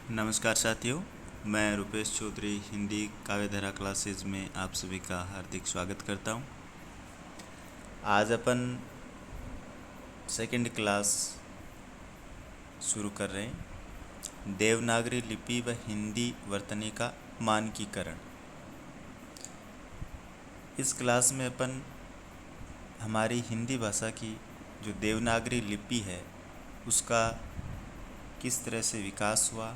नमस्कार साथियों, मैं रुपेश चौधरी हिंदी काव्यधारा क्लासेज में आप सभी का हार्दिक स्वागत करता हूं। आज अपन सेकंड क्लास शुरू कर रहे हैं। देवनागरी लिपि व हिंदी वर्तनी का मानकीकरण। इस क्लास में अपन हमारी हिंदी भाषा की जो देवनागरी लिपि है उसका किस तरह से विकास हुआ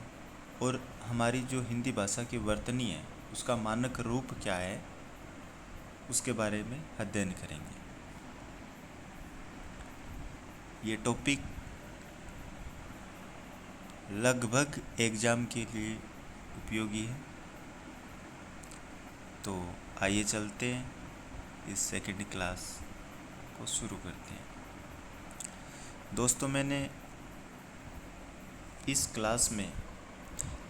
और हमारी जो हिंदी भाषा की वर्तनी है उसका मानक रूप क्या है उसके बारे में अध्ययन करेंगे। ये टॉपिक लगभग एग्ज़ाम के लिए उपयोगी है। तो आइए चलते हैं, इस सेकंड क्लास को शुरू करते हैं। दोस्तों, मैंने इस क्लास में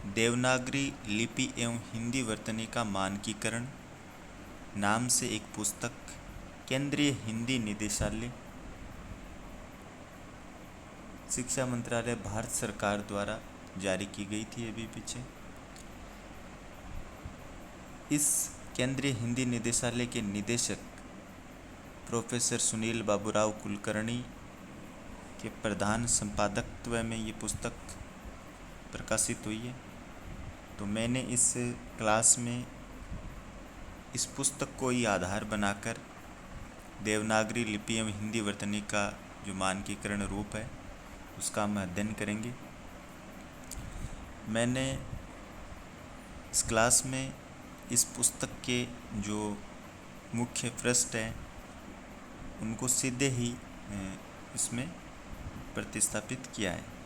देवनागरी लिपि एवं हिंदी वर्तनी का मानकीकरण नाम से एक पुस्तक केंद्रीय हिंदी निदेशालय, शिक्षा मंत्रालय, भारत सरकार द्वारा जारी की गई थी अभी पीछे। इस केंद्रीय हिंदी निदेशालय के निदेशक प्रोफेसर सुनील बाबूराव कुलकर्णी के प्रधान संपादकत्व में ये पुस्तक प्रकाशित हुई है। तो मैंने इस क्लास में इस पुस्तक को ही आधार बनाकर देवनागरी लिपि एवं हिंदी वर्तनी का जो मानकीकरण रूप है उसका हम अध्ययन करेंगे। मैंने इस क्लास में इस पुस्तक के जो मुख्य पृष्ठ हैं उनको सीधे ही इसमें प्रतिस्थापित किया है।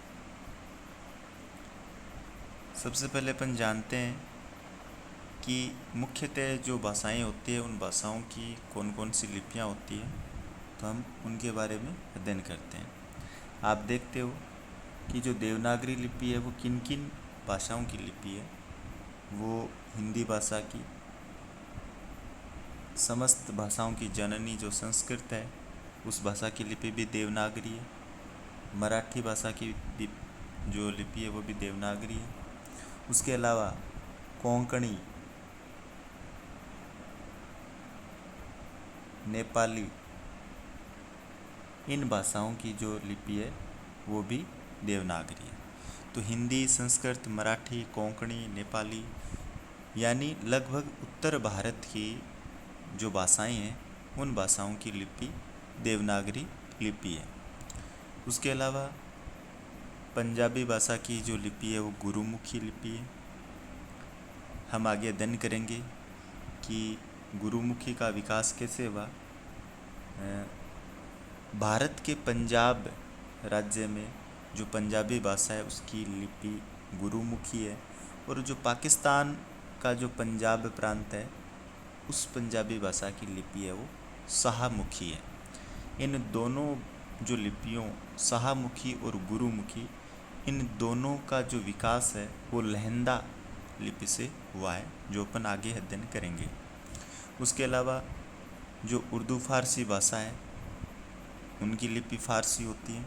सबसे पहले अपन जानते हैं कि मुख्यतः जो भाषाएं होती है उन भाषाओं की कौन कौन सी लिपियां होती हैं, तो हम उनके बारे में अध्ययन करते हैं। आप देखते हो कि जो देवनागरी लिपि है वो किन किन भाषाओं की लिपि है। वो हिंदी भाषा की, समस्त भाषाओं की जननी जो संस्कृत है उस भाषा की लिपि भी देवनागरी है। मराठी भाषा की जो लिपि है वो भी देवनागरी है। उसके अलावा कोंकणी, नेपाली, इन भाषाओं की जो लिपि है वो भी देवनागरी है। तो हिंदी, संस्कृत, मराठी, कोंकणी, नेपाली यानी लगभग उत्तर भारत की जो भाषाएं हैं उन भाषाओं की लिपि देवनागरी लिपि है। उसके अलावा पंजाबी भाषा की जो लिपि है वो गुरुमुखी लिपि है। हम आगे अध्ययन करेंगे कि गुरुमुखी का विकास कैसे हुआ। भारत के पंजाब राज्य में जो पंजाबी भाषा है उसकी लिपि गुरुमुखी है, और जो पाकिस्तान का जो पंजाब प्रांत है उस पंजाबी भाषा की लिपि है वो शाहमुखी है। इन दोनों जो लिपियों शाहमुखी और गुरुमुखी, इन दोनों का जो विकास है वो लहंदा लिपि से हुआ है, जो अपन आगे अध्ययन करेंगे। उसके अलावा जो उर्दू फारसी भाषा है उनकी लिपि फारसी होती है।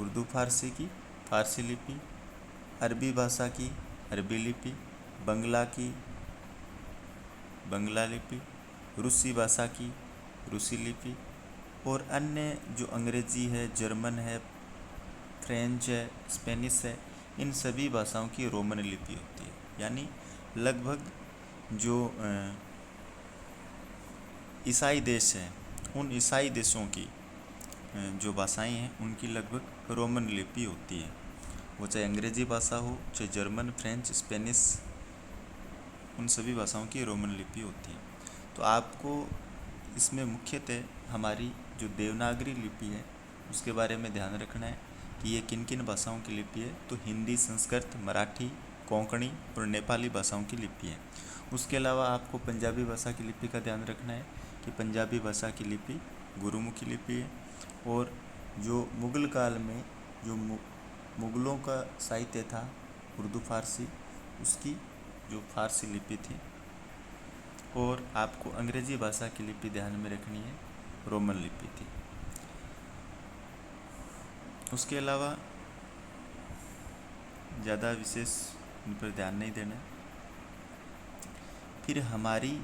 उर्दू फारसी की फारसी लिपि, अरबी भाषा की अरबी लिपि, बंगला की बंगला लिपि, रूसी भाषा की रूसी लिपि, और अन्य जो अंग्रेज़ी है, जर्मन है, फ्रेंच है, स्पेनिश है, इन सभी भाषाओं की रोमन लिपि होती है। यानी लगभग जो ईसाई देश हैं उन ईसाई देशों की जो भाषाएं हैं उनकी लगभग रोमन लिपि होती है। वो चाहे अंग्रेज़ी भाषा हो, चाहे जर्मन, फ्रेंच, स्पेनिश, उन सभी भाषाओं की रोमन लिपि होती है। तो आपको इसमें मुख्यतः हमारी जो देवनागरी लिपि है उसके बारे में ध्यान रखना है कि ये किन किन भाषाओं की लिपि है। तो हिंदी, संस्कृत, मराठी, कोंकणी और नेपाली भाषाओं की लिपि है। उसके अलावा आपको पंजाबी भाषा की लिपि का ध्यान रखना है कि पंजाबी भाषा की लिपि गुरुमुखी लिपि है। और जो मुग़ल काल में जो मुग़लों का साहित्य था उर्दू फारसी, उसकी जो फारसी लिपि थी। और आपको अंग्रेज़ी भाषा की लिपि ध्यान में रखनी है, रोमन लिपि थी। उसके अलावा ज़्यादा विशेष उन पर ध्यान नहीं देना है। फिर हमारी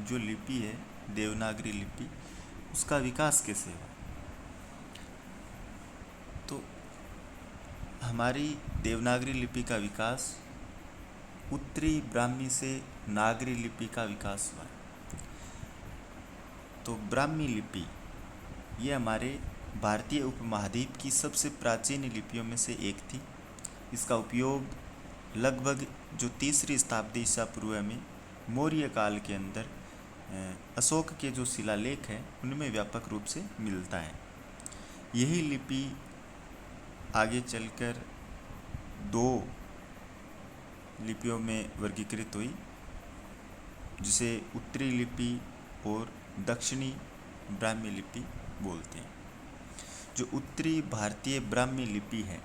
जो लिपि है देवनागरी लिपि, उसका विकास कैसे हुआ? तो हमारी देवनागरी लिपि का विकास उत्तरी ब्राह्मी से नागरी लिपि का विकास हुआ। तो ब्राह्मी लिपि ये हमारे भारतीय उपमहाद्वीप की सबसे प्राचीन लिपियों में से एक थी। इसका उपयोग लगभग जो 3री शताब्दी ईसा पूर्व में मौर्य काल के अंदर अशोक के जो शिलालेख हैं उनमें व्यापक रूप से मिलता है। यही लिपि आगे चलकर 2 लिपियों में वर्गीकृत हुई, जिसे उत्तरी लिपि और दक्षिणी ब्राह्मी लिपि बोलते हैं। जो उत्तरी भारतीय ब्राह्मी लिपि है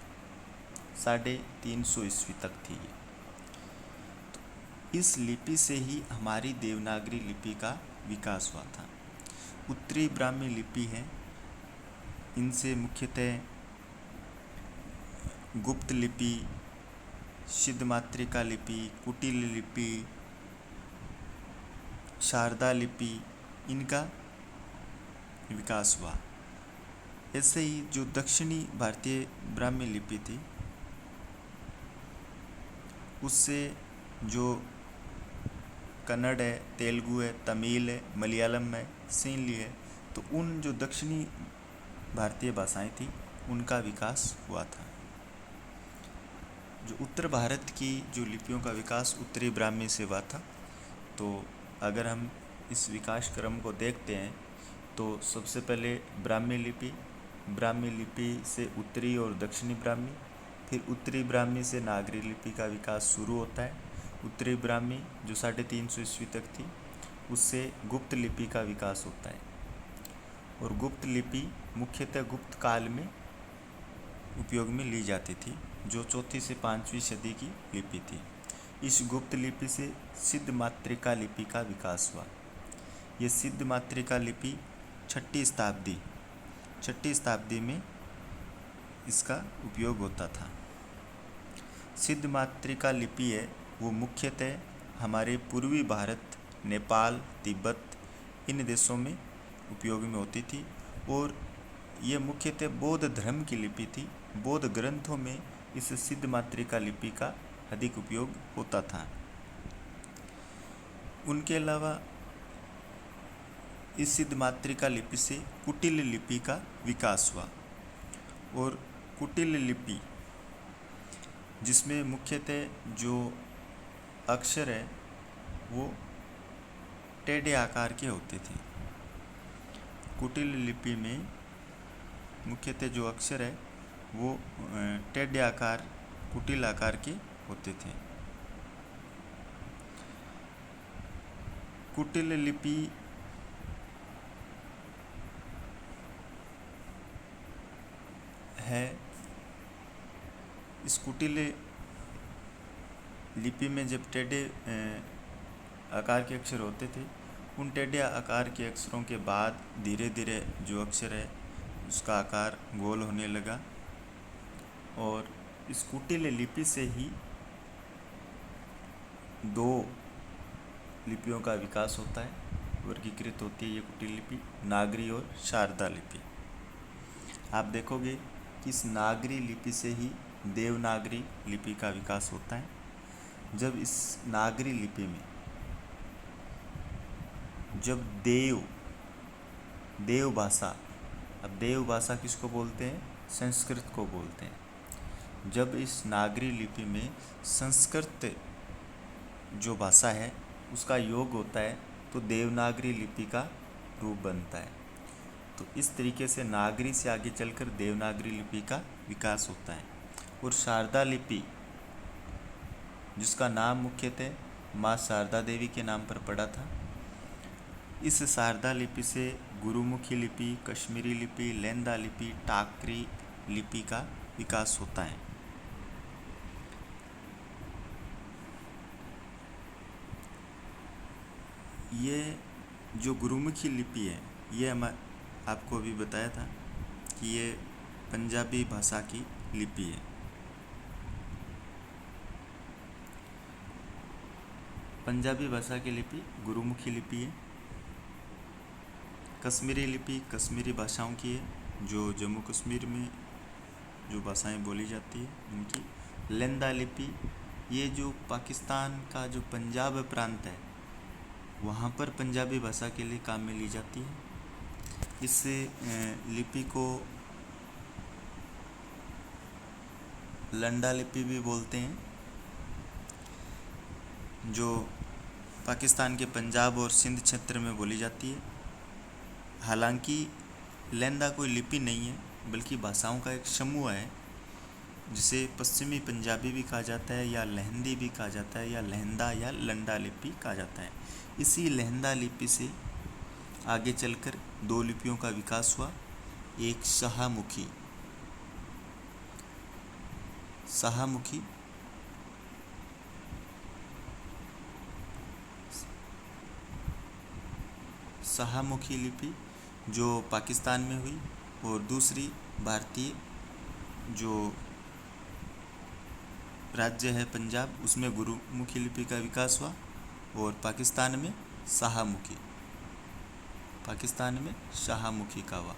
350 ईस्वी तक थी ये। तो इस लिपि से ही हमारी देवनागरी लिपि का विकास हुआ था। उत्तरी ब्राह्मी लिपि है, इनसे मुख्यतः गुप्त लिपि, सिद्धमातृका लिपि, कुटिल लिपि, शारदा लिपि, इनका विकास हुआ। ऐसे ही जो दक्षिणी भारतीय ब्राह्मी लिपि थी, उससे जो कन्नड़ है, तेलुगु है, तमिल है, मलयालम है, सिंहली है, तो उन जो दक्षिणी भारतीय भाषाएं थी उनका विकास हुआ था। जो उत्तर भारत की जो लिपियों का विकास उत्तरी ब्राह्मी से हुआ था। तो अगर हम इस विकास क्रम को देखते हैं तो सबसे पहले ब्राह्मी लिपि से उत्तरी और दक्षिणी ब्राह्मी, फिर उत्तरी ब्राह्मी से नागरी लिपि का विकास शुरू होता है। उत्तरी ब्राह्मी जो 350 ईस्वी तक थी, उससे गुप्त लिपि का विकास होता है। और गुप्त लिपि मुख्यतः गुप्त काल में उपयोग में ली जाती थी, जो 4वीं से 5वीं सदी की लिपि थी। इस गुप्त लिपि से सिद्ध मातृका लिपि का विकास हुआ। ये सिद्ध मातृका लिपि 6वीं शताब्दी में इसका उपयोग होता था। सिद्ध मातृका लिपि है वो मुख्यतः हमारे पूर्वी भारत, नेपाल, तिब्बत, इन देशों में उपयोग में होती थी। और ये मुख्यतः बौद्ध धर्म की लिपि थी। बौद्ध ग्रंथों में इस सिद्ध मातृका लिपि का अधिक उपयोग होता था। उनके अलावा इस सिद्ध मातृका लिपि से कुटिल लिपि का विकास हुआ। और कुटिल लिपि जिसमें मुख्यतः जो अक्षर है वो टेढ़े आकार के होते थे। कुटिल लिपि में मुख्यतः जो अक्षर है वो टेढ़े आकार, कुटिल आकार के होते थे। कुटिल लिपि है, इस कुटिल लिपि में जब टेढ़े आकार के अक्षर होते थे, उन टेढ़े आकार के अक्षरों के बाद धीरे धीरे जो अक्षर है उसका आकार गोल होने लगा। और इस कुटिल लिपि से ही 2 लिपियों का विकास होता है, वर्गीकृत होती है ये कुटिल लिपि, नागरी और शारदा लिपि। आप देखोगे कि इस नागरी लिपि से ही देवनागरी लिपि का विकास होता है। जब इस नागरी लिपि में जब देव भाषा, अब देव भाषा किसको बोलते हैं? संस्कृत को बोलते हैं। जब इस नागरी लिपि में संस्कृत जो भाषा है उसका योग होता है तो देवनागरी लिपि का रूप बनता है। तो इस तरीके से नागरी से आगे चलकर देवनागरी लिपि का विकास होता है। और शारदा लिपि जिसका नाम मुख्यतः माँ शारदा देवी के नाम पर पड़ा था, इस शारदा लिपि से गुरुमुखी लिपि, कश्मीरी लिपि, लेंदा लिपि, टाकरी लिपि का विकास होता है। ये जो गुरुमुखी लिपि है, ये मैं आपको अभी बताया था कि ये पंजाबी भाषा की लिपि है। पंजाबी भाषा की लिपि गुरुमुखी लिपि है। कश्मीरी लिपि कश्मीरी भाषाओं की है, जो जम्मू कश्मीर में जो भाषाएं बोली जाती है उनकी। लेंदा लिपि ये जो पाकिस्तान का जो पंजाब प्रांत है वहाँ पर पंजाबी भाषा के लिए काम में ली जाती है। इस लिपि को लंडा लिपि भी बोलते हैं, जो पाकिस्तान के पंजाब और सिंध क्षेत्र में बोली जाती है। हालांकि लेंदा कोई लिपि नहीं है बल्कि भाषाओं का एक समूह है, जिसे पश्चिमी पंजाबी भी कहा जाता है या लहंदी भी कहा जाता है या लहंदा या लंडा लिपि कहा जाता है। इसी लहंदा लिपि से आगे चलकर दो लिपियों का विकास हुआ। एक शाहमुखी शाहमुखी लिपि जो पाकिस्तान में हुई, और दूसरी भारतीय जो राज्य है पंजाब उसमें गुरुमुखी लिपि का विकास हुआ, और पाकिस्तान में शाहमुखी का हुआ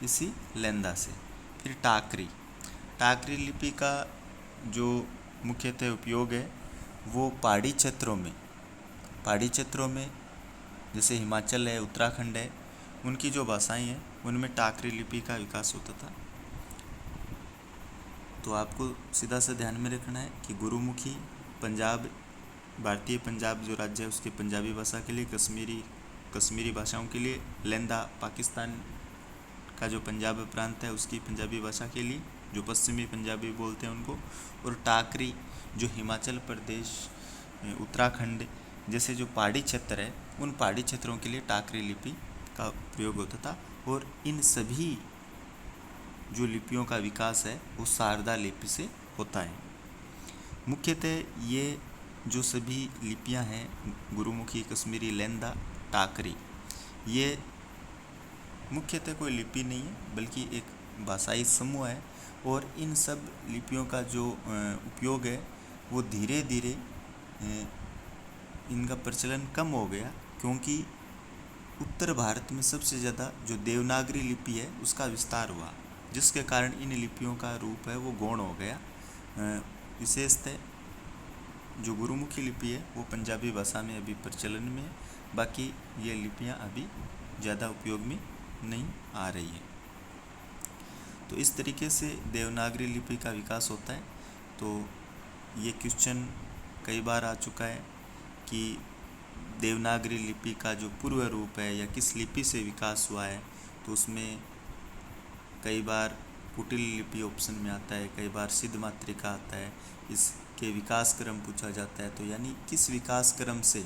इसी लेंदा से। फिर टाकरी लिपि का जो मुख्यतः उपयोग है वो पहाड़ी क्षेत्रों में जैसे हिमाचल है, उत्तराखंड है, उनकी जो भाषाएं हैं उनमें टाकरी लिपि का विकास होता था। तो आपको सीधा सा ध्यान में रखना है कि गुरुमुखी पंजाब, भारतीय पंजाब जो राज्य है उसकी पंजाबी भाषा के लिए, कश्मीरी भाषाओं के लिए, लेंदा पाकिस्तान का जो पंजाब प्रांत है उसकी पंजाबी भाषा के लिए, जो पश्चिमी पंजाबी बोलते हैं उनको, और टाकरी जो हिमाचल प्रदेश, उत्तराखंड जैसे जो पहाड़ी क्षेत्र है उन पहाड़ी क्षेत्रों के लिए टाकरी लिपि का प्रयोग होता था। और इन सभी जो लिपियों का विकास है वो शारदा लिपि से होता है। मुख्यतः ये जो सभी लिपियां हैं गुरुमुखी, कश्मीरी, लेंदा, टाकरी, ये मुख्यतः कोई लिपि नहीं है बल्कि एक भाषाई समूह है। और इन सब लिपियों का जो उपयोग है वो धीरे धीरे इनका प्रचलन कम हो गया, क्योंकि उत्तर भारत में सबसे ज़्यादा जो देवनागरी लिपि है उसका विस्तार हुआ, जिसके कारण इन लिपियों का रूप है वो गौण हो गया। विशेषतः जो गुरुमुखी लिपि है वो पंजाबी भाषा में अभी प्रचलन में है, बाकी ये लिपियां अभी ज़्यादा उपयोग में नहीं आ रही है। तो इस तरीके से देवनागरी लिपि का विकास होता है। तो ये क्वेश्चन कई बार आ चुका है कि देवनागरी लिपि का जो पूर्व रूप है या किस लिपि से विकास हुआ है, तो उसमें कई बार कुटिल लिपि ऑप्शन में आता है, कई बार सिद्ध मात्रिका आता है। इसके विकास क्रम पूछा जाता है, तो यानी किस विकास क्रम से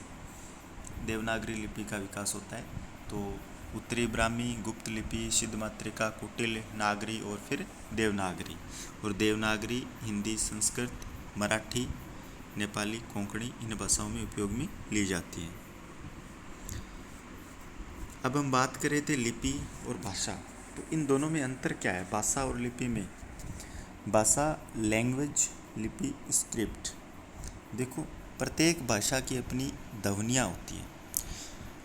देवनागरी लिपि का विकास होता है। तो उत्तरी ब्राह्मी, गुप्त लिपि, सिद्ध मात्रिका, कुटिल, नागरी और फिर देवनागरी। और देवनागरी हिंदी, संस्कृत, मराठी, नेपाली, कोंकणी इन भाषाओं में उपयोग में ली जाती है। अब हम बात कर रहे थे लिपि और भाषा, तो इन दोनों में अंतर क्या है भाषा और लिपि में। भाषा लैंग्वेज, लिपि स्क्रिप्ट। देखो, प्रत्येक भाषा की अपनी ध्वनियाँ होती हैं।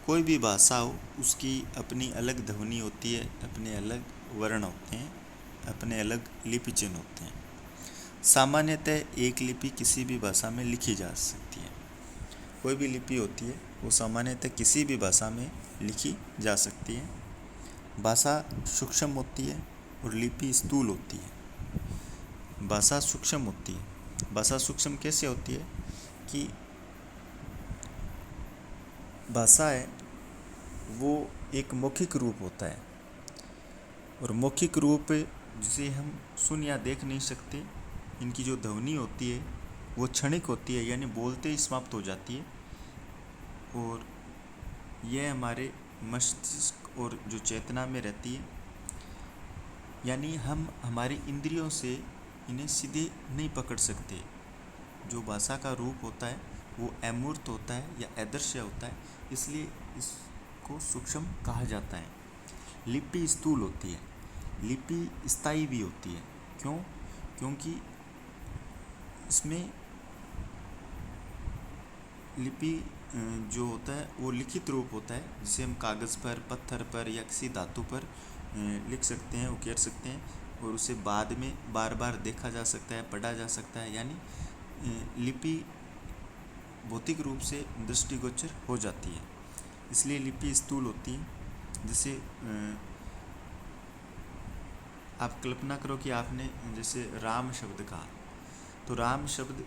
कोई भी भाषा हो उसकी अपनी अलग ध्वनि होती है, अपने अलग वर्ण होते हैं, अपने अलग लिपि चिन्ह होते हैं। सामान्यतः एक लिपि किसी भी भाषा में लिखी जा सकती है। कोई भी लिपि होती है वो सामान्यतः किसी भी भाषा में लिखी जा सकती है। भाषा सूक्ष्म होती है और लिपि स्थूल होती है। भाषा सूक्ष्म होती है। भाषा सूक्ष्म कैसे होती है कि भाषा है वो एक मौखिक रूप होता है, और मौखिक रूप जिसे हम सुन या देख नहीं सकते, इनकी जो ध्वनि होती है वो क्षणिक होती है, यानी बोलते ही समाप्त हो जाती है। और यह हमारे मस्तिष्क और जो चेतना में रहती है, यानी हम हमारी इंद्रियों से इन्हें सीधे नहीं पकड़ सकते। जो भाषा का रूप होता है वो अमूर्त होता है या अदृश्य होता है, इसलिए इसको सूक्ष्म कहा जाता है। लिपि स्थूल होती है। लिपि स्थायी भी होती है। क्यों? क्योंकि इसमें लिपि जो होता है वो लिखित रूप होता है, जिसे हम कागज़ पर, पत्थर पर या किसी धातु पर लिख सकते हैं, उकेर सकते हैं, और उसे बाद में बार बार देखा जा सकता है, पढ़ा जा सकता है। यानी लिपि भौतिक रूप से दृष्टिगोचर हो जाती है, इसलिए लिपि स्थूल होती है। जैसे आप कल्पना करो कि आपने जैसे राम शब्द कहा, तो राम शब्द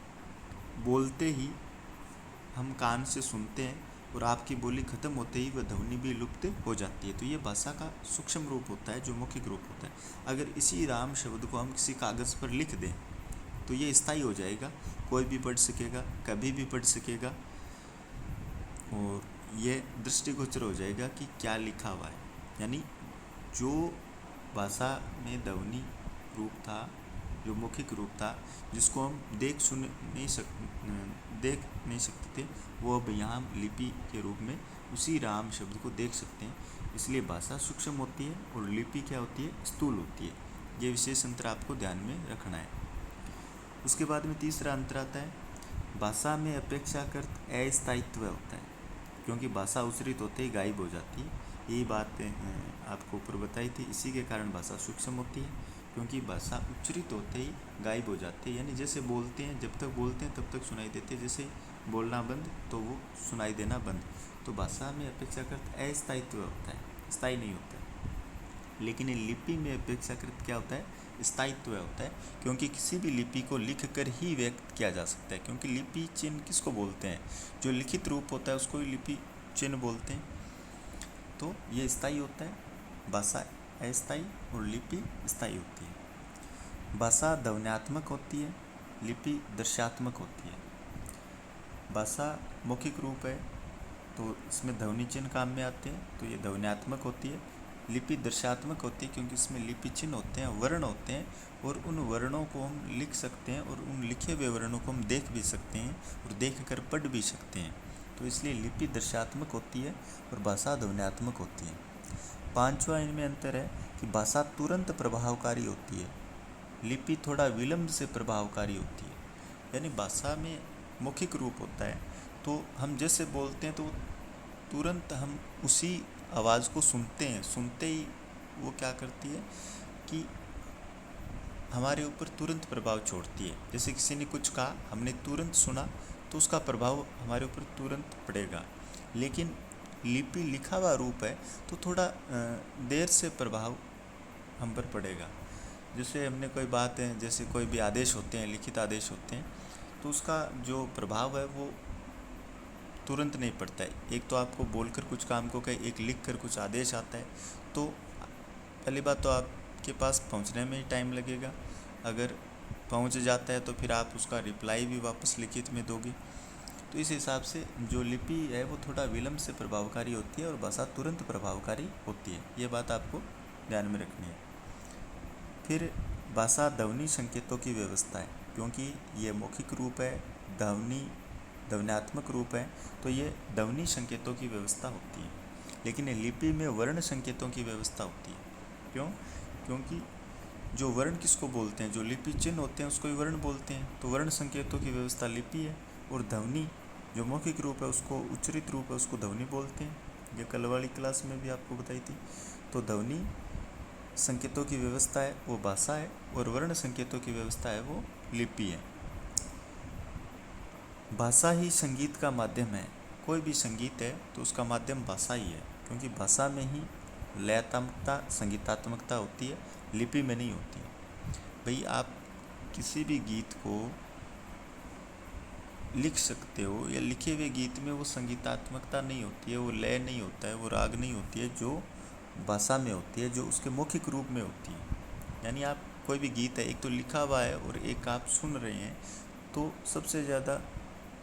बोलते ही हम कान से सुनते हैं और आपकी बोली खत्म होते ही वह ध्वनि भी लुप्त हो जाती है। तो ये भाषा का सूक्ष्म रूप होता है, जो मौखिक रूप होता है। अगर इसी राम शब्द को हम किसी कागज़ पर लिख दें तो ये स्थायी हो जाएगा, कोई भी पढ़ सकेगा, कभी भी पढ़ सकेगा, और ये दृष्टिगोचर हो जाएगा कि क्या लिखा हुआ है। यानी जो भाषा में ध्वनि रूप था, जो मौखिक रूप था, जिसको हम देख नहीं सकते थे, वो अब यहाँ हम लिपि के रूप में उसी राम शब्द को देख सकते हैं। इसलिए भाषा सूक्ष्म होती है और लिपि क्या होती है, स्थूल होती है। ये विशेष अंतर आपको ध्यान में रखना है। उसके बाद में तीसरा अंतर आता है, भाषा में अपेक्षाकृत अस्थायित्व होता है, क्योंकि भाषा उच्चरित होते ही गायब हो जाती है। यही बात आपको ऊपर बताई थी। इसी के कारण भाषा सूक्ष्म होती है, क्योंकि भाषा उच्चरित होते ही गायब हो जाती है। यानी जैसे बोलते हैं, जब तक बोलते हैं तब तक सुनाई देते हैं, जैसे बोलना बंद तो वो सुनाई देना बंद। तो भाषा में अपेक्षाकृत अस्थायित्व होता है, स्थायी नहीं होता है। लेकिन लिपि में अपेक्षाकृत क्या होता है, स्थायित्व होता है, क्योंकि किसी भी लिपि को लिख कर ही व्यक्त किया जा सकता है। क्योंकि लिपि चिन्ह किसको बोलते हैं, जो लिखित रूप होता है उसको ही लिपि चिन्ह बोलते हैं। तो ये स्थायी होता है, भाषा अस्थायी और लिपि स्थायी होती है। भाषा ध्वन्यात्मक होती है, लिपि दृश्यात्मक होती है। भाषा मौखिक रूप है तो इसमें ध्वनि चिन्ह काम में आते हैं, तो ये ध्वन्यात्मक होती है। लिपि दृश्यात्मक होती है, क्योंकि इसमें लिपि चिन्ह होते हैं, वर्ण होते हैं, और उन वर्णों को हम लिख सकते हैं, और उन लिखे हुए वर्णों को हम देख भी सकते हैं और देख कर पढ़ भी सकते हैं। तो इसलिए लिपि दृश्यात्मक होती है और भाषा ध्वन्यात्मक होती है। पांचवा इनमें अंतर है कि भाषा तुरंत प्रभावकारी होती है, लिपि थोड़ा विलंब से प्रभावकारी होती है। यानी भाषा में मौखिक रूप होता है, तो हम जैसे बोलते हैं तो तुरंत हम उसी आवाज़ को सुनते हैं, सुनते ही वो क्या करती है कि हमारे ऊपर तुरंत प्रभाव छोड़ती है। जैसे किसी ने कुछ कहा, हमने तुरंत सुना, तो उसका प्रभाव हमारे ऊपर तुरंत पड़ेगा। लेकिन लिपि लिखा हुआ रूप है तो थोड़ा देर से प्रभाव हम पर पड़ेगा। जैसे हमने कोई बात है, जैसे कोई भी आदेश होते हैं, लिखित आदेश होते हैं, तो उसका जो प्रभाव है वो तुरंत नहीं पड़ता है। एक तो आपको बोलकर कुछ काम को कहे, एक लिख कर कुछ आदेश आता है, तो पहली बात तो आपके पास पहुंचने में ही टाइम लगेगा। अगर पहुंच जाता है तो फिर आप उसका रिप्लाई भी वापस लिखित में दोगे। तो इस हिसाब से जो लिपि है वो थोड़ा विलंब से प्रभावकारी होती है और भाषा तुरंत प्रभावकारी होती है। ये बात आपको ध्यान में रखनी है। फिर भाषा ध्वनि संकेतों की व्यवस्था है, क्योंकि ये मौखिक रूप है, ध्वन्यात्मक रूप है, तो ये ध्वनि संकेतों की व्यवस्था होती है। लेकिन लिपि में वर्ण संकेतों की व्यवस्था होती है। क्यों? क्योंकि जो वर्ण किसको बोलते हैं, जो लिपि चिन्ह होते हैं उसको ही वर्ण बोलते हैं, तो वर्ण संकेतों की व्यवस्था लिपि है। और ध्वनि जो मौखिक रूप है, उसको उच्चरित रूप है, उसको ध्वनि बोलते हैं। ये कल वाली क्लास में भी आपको बताई थी। तो ध्वनि संकेतों की व्यवस्था है वो भाषा है, और वर्ण संकेतों की व्यवस्था है वो लिपि है। भाषा ही संगीत का माध्यम है। कोई भी संगीत है तो उसका माध्यम भाषा ही है, क्योंकि भाषा में ही लयात्मकता, संगीतात्मकता होती है, लिपि में नहीं होती। भाई आप किसी भी गीत को लिख सकते हो, या लिखे हुए गीत में वो संगीतात्मकता नहीं होती है, वो लय नहीं होता है, वो राग नहीं होती है, जो भाषा में होती है, जो उसके मौखिक रूप में होती है। यानी आप कोई भी गीत है, एक तो लिखा हुआ है और एक आप सुन रहे हैं, तो सबसे ज़्यादा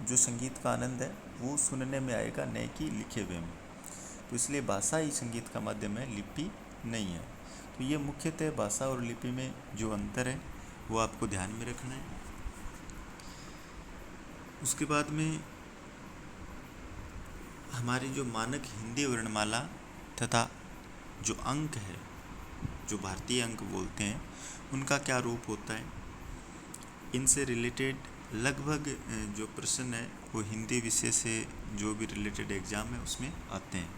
जो संगीत का आनंद है वो सुनने में आएगा, नहीं कि लिखे हुए में। तो इसलिए भाषा ही संगीत का माध्यम है, लिपि नहीं है। तो ये मुख्यतः भाषा और लिपि में जो अंतर है वो आपको ध्यान में रखना है। उसके बाद में हमारी जो मानक हिंदी वर्णमाला तथा जो अंक है, जो भारतीय अंक बोलते हैं, उनका क्या रूप होता है, इनसे रिलेटेड लगभग जो प्रश्न है वो हिंदी विषय से जो भी रिलेटेड एग्ज़ाम है उसमें आते हैं।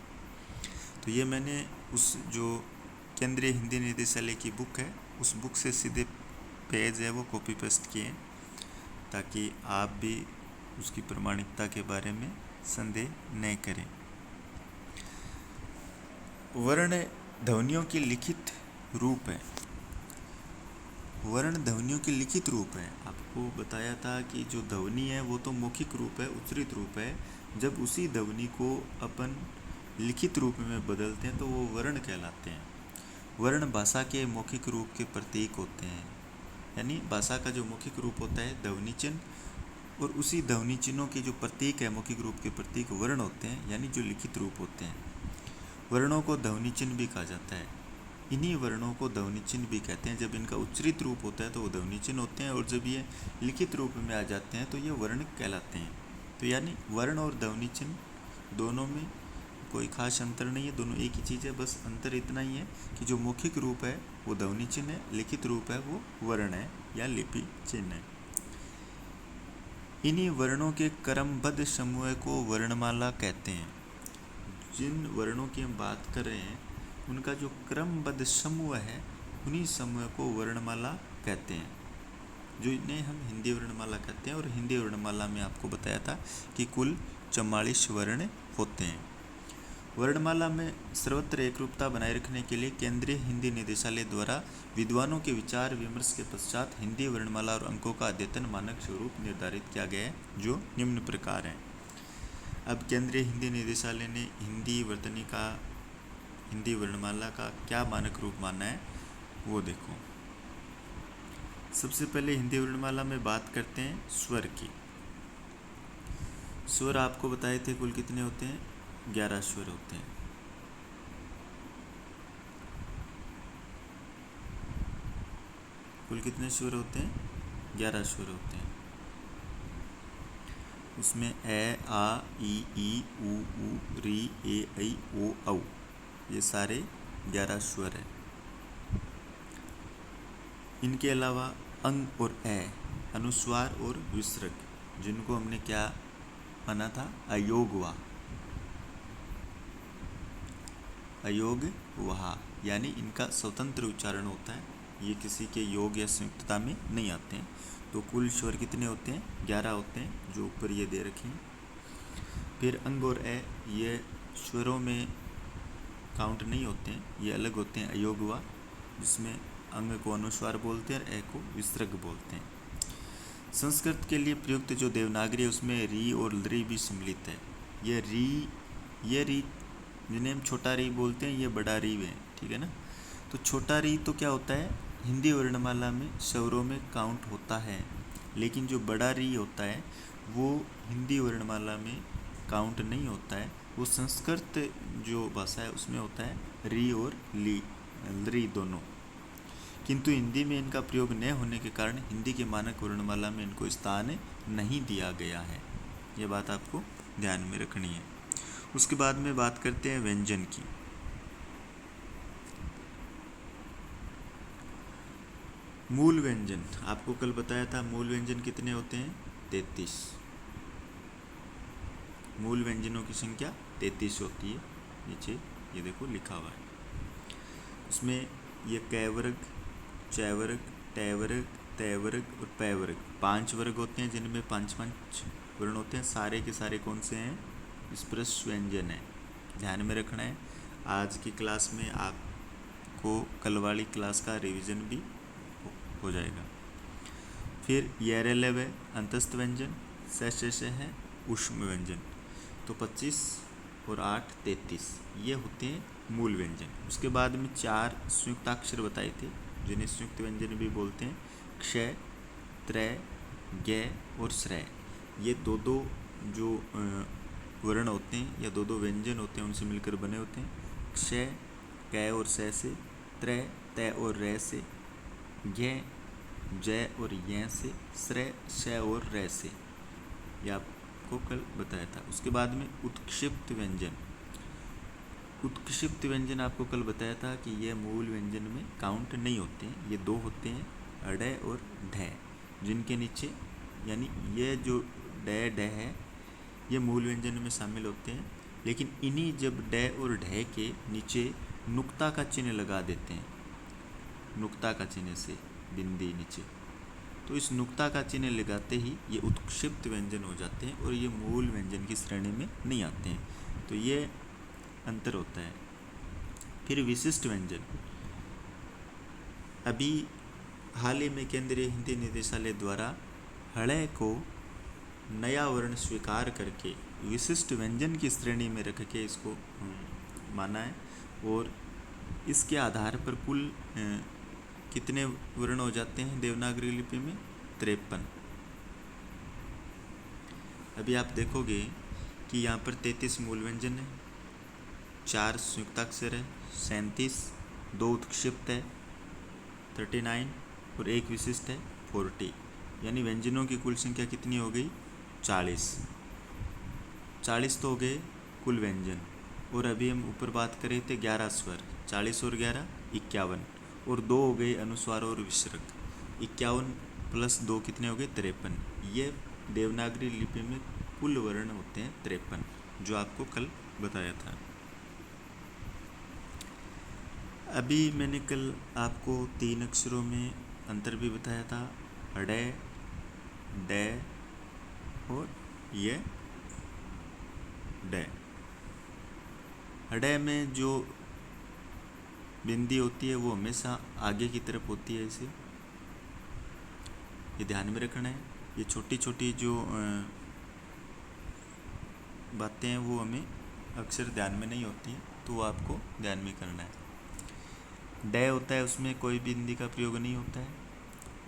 तो ये मैंने उस जो केंद्रीय हिंदी निदेशालय की बुक है उस बुक से सीधे पेज है वो कॉपी पेस्ट किए ताकि आप भी उसकी प्रामाणिकता के बारे में संदेह नहीं करें। वर्ण ध्वनियों की लिखित रूप है। वर्ण ध्वनियों की लिखित रूप है। आपको बताया था कि जो ध्वनि है वो तो मौखिक रूप है, उच्चरित रूप है। जब उसी ध्वनि को अपन लिखित रूप में बदलते हैं तो वो वर्ण कहलाते हैं। वर्ण भाषा के मौखिक रूप के प्रतीक होते हैं, यानी भाषा का जो मौखिक रूप होता है ध्वनि चिन्ह, और उसी ध्वनि चिन्हों के जो प्रतीक है मौखिक रूप के प्रतीक वर्ण होते हैं, यानी जो लिखित रूप होते हैं। वर्णों को ध्वनि चिन्ह भी कहा जाता है। इन्हीं वर्णों को ध्वनि चिन्ह भी कहते हैं। जब इनका उच्चरित रूप होता है तो वो ध्वनि चिन्ह होते हैं, और जब ये लिखित रूप में आ जाते हैं तो ये वर्ण कहलाते हैं। तो यानी वर्ण और ध्वनि चिन्ह दोनों में कोई खास अंतर नहीं है, दोनों एक ही चीज़ है। बस अंतर इतना ही है कि जो मौखिक रूप है वो ध्वनि चिन्ह है, लिखित रूप है वो वर्ण है या लिपि चिन्ह है। इन्हीं वर्णों के क्रमबद्ध समूह को वर्णमाला कहते हैं। जिन वर्णों की हम बात कर रहे हैं उनका जो क्रमबद्ध समूह है उन्हीं समूह को वर्णमाला कहते हैं, जो इन्हें हम हिंदी वर्णमाला कहते हैं। और हिंदी वर्णमाला में आपको बताया था कि कुल 44 वर्ण होते हैं। वर्णमाला में सर्वत्र एकरूपता बनाए रखने के लिए केंद्रीय हिंदी निदेशालय द्वारा विद्वानों के विचार विमर्श के पश्चात हिंदी वर्णमाला और अंकों का अद्यतन मानक स्वरूप निर्धारित किया गया है, जो निम्न प्रकार है। अब केंद्रीय हिंदी निदेशालय ने हिंदी वर्णमाला का क्या मानक रूप माना है वो देखो। सबसे पहले हिंदी वर्णमाला में बात करते हैं स्वर की। स्वर आपको बताए थे कुल कितने होते हैं, 11 स्वर होते हैं। कुल कितने स्वर होते हैं, 11 स्वर होते हैं। उसमें ए, आ, ई, उ, री, ए, ऐ, ओ, औ, ये सारे 11 स्वर हैं। इनके अलावा अंग और ए, अनुस्वार और विसर्ग, जिनको हमने क्या माना था, अयोगवा, अयोग वहा, यानी इनका स्वतंत्र उच्चारण होता है, ये किसी के योग या संयुक्तता में नहीं आते हैं। तो कुल स्वर कितने होते हैं, 11 होते हैं, जो ऊपर ये दे रखे हैं। फिर अंग और ए, ये स्वरों में काउंट नहीं होते हैं, ये अलग होते हैं। अयोगवा, जिसमें अंग को अनुस्वार बोलते हैं और ए को विसर्ग बोलते हैं। संस्कृत के लिए प्रयुक्त जो देवनागरी है उसमें री और लरी भी सम्मिलित है। ये री जिन्हें हम छोटा री बोलते हैं, ये बड़ा री है, ठीक है ना। तो छोटा री तो क्या होता है, हिंदी वर्णमाला में स्वरों में काउंट होता है, लेकिन जो बड़ा री होता है वो हिंदी वर्णमाला में काउंट नहीं होता है। वो संस्कृत जो भाषा है उसमें होता है री और लरी दोनों, किंतु हिंदी में इनका प्रयोग न होने के कारण हिंदी के मानक वर्णमाला में इनको स्थान नहीं दिया गया है। ये बात आपको ध्यान में रखनी है। उसके बाद में बात करते हैं व्यंजन की। मूल व्यंजन आपको कल बताया था, मूल व्यंजन कितने होते हैं, 33। मूल व्यंजनों की संख्या 33 होती है। नीचे ये देखो लिखा हुआ है। उसमें ये कै वर्ग, चै वर्ग, टै वर्ग, तै वर्ग और पै वर्ग, 5 वर्ग होते हैं, जिनमें 5 वर्ण होते हैं। सारे के सारे कौन से हैं, स्पर्श व्यंजन है। ध्यान में रखना है। आज की क्लास में आपको कल वाली क्लास का रिवीजन भी हो जाएगा। फिर येरेलेव है अंतस्थ व्यंजन, शेष है ऊष्म व्यंजन। तो 25 और 8 33 ये होते हैं मूल व्यंजन। उसके बाद में 4 संयुक्ताक्षर बताए थे, जिन्हें संयुक्त व्यंजन भी बोलते हैं। क्षय, त्रय, ज्ञ और श्रय, ये दो जो वर्ण होते हैं या दो व्यंजन होते हैं, उनसे मिलकर बने होते हैं। क्षय कै और स से, त्रय तय और रे से, ज्ञ जय और य से, श्रय श और रे से। ये आपको कल बताया था। उसके बाद में उत्क्षिप्त व्यंजन। उत्क्षिप्त व्यंजन आपको कल बताया था कि ये मूल व्यंजन में काउंट नहीं होते हैं। ये 2 होते हैं, अडय और ढय, जिनके नीचे यानी ये जो डे ढ है ये मूल व्यंजन में शामिल होते हैं, लेकिन इन्हीं जब डे और ढ के नीचे नुक्ता का चिन्ह लगा देते हैं, नुक्ता का चिन्ह से बिंदी नीचे, तो इस नुक्ता का चिन्ह लगाते ही ये उत्क्षिप्त व्यंजन हो जाते हैं और ये मूल व्यंजन की श्रेणी में नहीं आते हैं। तो ये अंतर होता है। फिर विशिष्ट व्यंजन, अभी हाल ही में केंद्रीय हिंदी निदेशालय द्वारा हड़े को नया वर्ण स्वीकार करके विशिष्ट व्यंजन की श्रेणी में रख के इसको माना है, और इसके आधार पर कुल कितने वर्ण हो जाते हैं देवनागरी लिपि में? 53। अभी आप देखोगे कि यहाँ पर 33 मूल व्यंजन है, 4 संयुक्ताक्षर है 37, 2 उत्क्षिप्त है 39 और 1 विशिष्ट है 40। यानी व्यंजनों की कुल संख्या कितनी हो गई? 40। 40 तो हो गए कुल व्यंजन, और अभी हम ऊपर बात कर रहे थे 11 स्वर, 40 और 11 51, और 2 हो गए अनुस्वार और विसर्ग। 51 प्लस 2 कितने हो गए? 53। ये देवनागरी लिपि में कुल वर्ण होते हैं 53, जो आपको कल बताया था। अभी मैंने कल आपको 3 अक्षरों में अंतर भी बताया था, हड़े, डे और ये डे। हड़े में जो बिंदी होती है वो हमेशा आगे की तरफ होती है, इसे ये ध्यान में रखना है। ये छोटी छोटी जो बातें हैं वो हमें अक्सर ध्यान में नहीं होती हैं, तो वो आपको ध्यान में करना है। डे होता है उसमें कोई बिंदी का प्रयोग नहीं होता है,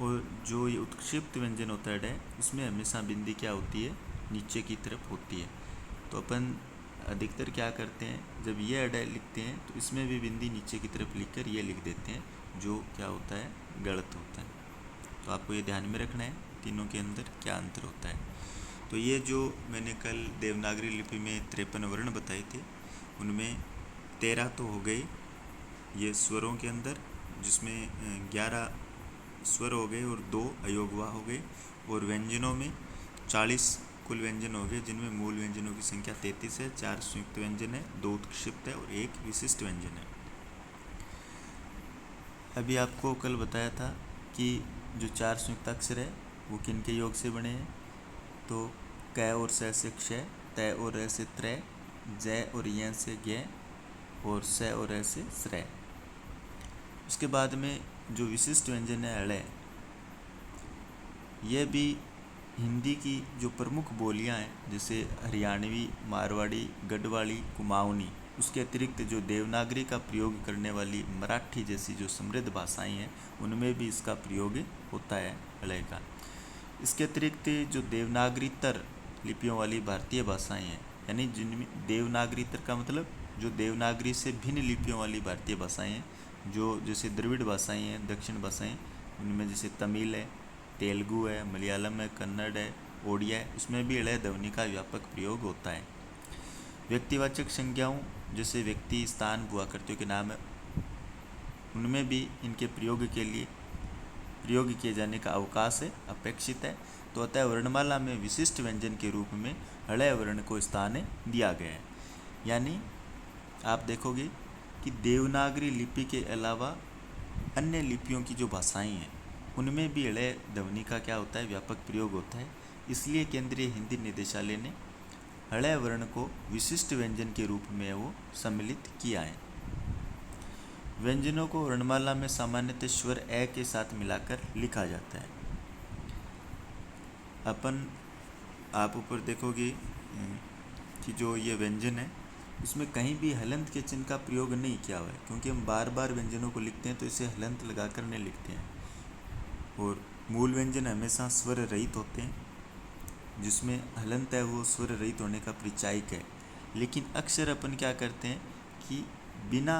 और जो ये उत्क्षिप्त व्यंजन होता है डे, उसमें हमेशा बिंदी क्या होती है? नीचे की तरफ होती है। तो अपन अधिकतर क्या करते हैं, जब ये अडे लिखते हैं तो इसमें भी बिंदी नीचे की तरफ लिखकर ये लिख देते हैं, जो क्या होता है? गलत होता है। तो आपको ये ध्यान में रखना है तीनों के अंदर क्या अंतर होता है। तो ये जो मैंने कल देवनागरी लिपि में 53 वर्ण बताए थे, उनमें 13 तो हो गए ये स्वरों के अंदर, जिसमें 11 स्वर हो गए और 2 अयोगवा हो गए, और व्यंजनों में 40 कुल व्यंजन हो गए, जिनमें मूल व्यंजनों की संख्या 33 है, 4 संयुक्त व्यंजन है, 2 उत्क्षिप्त है और 1 विशिष्ट व्यंजन है। अभी आपको कल बताया था कि जो 4 संयुक्ताक्षर है वो किन के योग से बने हैं, तो क और स से क्षय, तय और र से त्रय, जय और य से ज्ञ, और स और र से श्रय। उसके बाद में जो विशिष्ट व्यंजन है अड़े, यह भी हिंदी की जो प्रमुख बोलियां हैं, जैसे हरियाणवी, मारवाड़ी, गढ़वाली, कुमाऊनी, उसके अतिरिक्त जो देवनागरी का प्रयोग करने वाली मराठी जैसी जो समृद्ध भाषाएं हैं, उनमें भी इसका प्रयोग होता है अड़े का। इसके अतिरिक्त जो देवनागरीतर लिपियों वाली भारतीय भाषाएं हैं, यानी जिनमें देवनागरीतर का मतलब जो देवनागरी से भिन्न लिपियों वाली भारतीय भाषाएं हैं, जो जैसे द्रविड़ भाषाएं हैं, दक्षिण भाषाएं, उनमें जैसे तमिल है, तेलुगु है, मलयालम है, कन्नड़ है, ओडिया है, उसमें भी इड़य ध्वनि का व्यापक प्रयोग होता है। व्यक्तिवाचक संज्ञाओं जैसे व्यक्ति, स्थान, बुआ कर्तियों के नाम है, उनमें भी इनके प्रयोग के लिए प्रयोग किए जाने का अवकाश है, अपेक्षित है। तो अतः वर्णमाला में विशिष्ट व्यंजन के रूप में हड़य वर्ण को स्थान दिया गया है। यानी आप देखोगे कि देवनागरी लिपि के अलावा अन्य लिपियों की जो भाषाएं हैं, उनमें भी हड़य ध्वनि का क्या होता है? व्यापक प्रयोग होता है। इसलिए केंद्रीय हिंदी निदेशालय ने हड़य वर्ण को विशिष्ट व्यंजन के रूप में वो सम्मिलित किया है। व्यंजनों को वर्णमाला में सामान्यतः स्वर ए के साथ मिलाकर लिखा जाता है। आप ऊपर देखोगे कि जो ये व्यंजन है, उसमें कहीं भी हलंत के चिन्ह का प्रयोग नहीं किया हुआ है, क्योंकि हम बार बार व्यंजनों को लिखते हैं तो इसे हलंत लगाकर नहीं लिखते हैं। और मूल व्यंजन हमेशा स्वर रहित होते हैं, जिसमें हलंत है वो स्वर रहित होने का परिचायक है। लेकिन अक्सर अपन क्या करते हैं कि बिना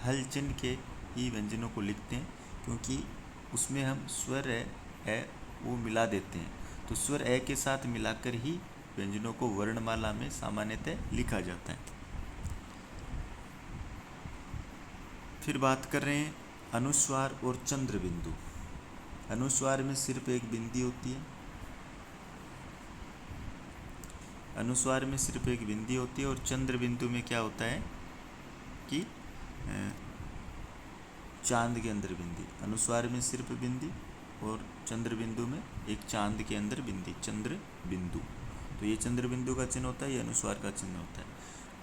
हल चिन्ह के ही व्यंजनों को लिखते हैं, क्योंकि उसमें हम स्वर है वो मिला देते हैं। तो स्वर ए के साथ मिलाकर ही व्यंजनों को वर्णमाला में सामान्यतः लिखा जाता है। फिर बात कर रहे हैं अनुस्वार और चंद्र बिंदु। अनुस्वार में सिर्फ एक बिंदी होती है, अनुस्वार में सिर्फ एक बिंदी होती है और चंद्र बिंदु में क्या होता है कि चांद के अंदर बिंदी। अनुस्वार में सिर्फ बिंदी और चंद्र बिंदु में एक चांद के अंदर बिंदी, चंद्र बिंदु। तो ये चंद्र बिंदु का चिन्ह होता है, ये अनुस्वार का चिन्ह होता है।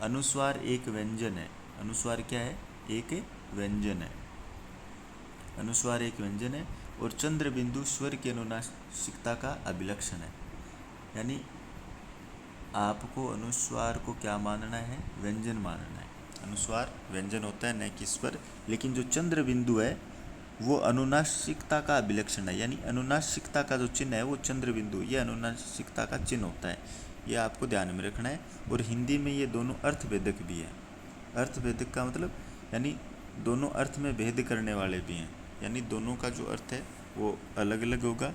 अनुस्वार एक व्यंजन है। अनुस्वार क्या है? एक व्यंजन है। अनुस्वार एक व्यंजन है और चंद्र बिंदु स्वर की अनुनासिकता का अभिलक्षण है। यानी आपको अनुस्वार को क्या मानना है? व्यंजन मानना है। अनुस्वार व्यंजन होता है, न कि स्वर। लेकिन जो चंद्र बिंदु है वो अनुनासिकता का अभिलक्षण है। यानी अनुनासिकता का जो चिन्ह है वो चंद्र बिंदु, ये अनुनासिकता का चिन्ह होता है। ये आपको ध्यान में रखना है। और हिंदी में ये दोनों अर्थभेदक भी है। अर्थभेदक का मतलब यानी दोनों अर्थ में भेद करने वाले भी हैं। यानी दोनों का जो अर्थ है वो अलग अलग होगा।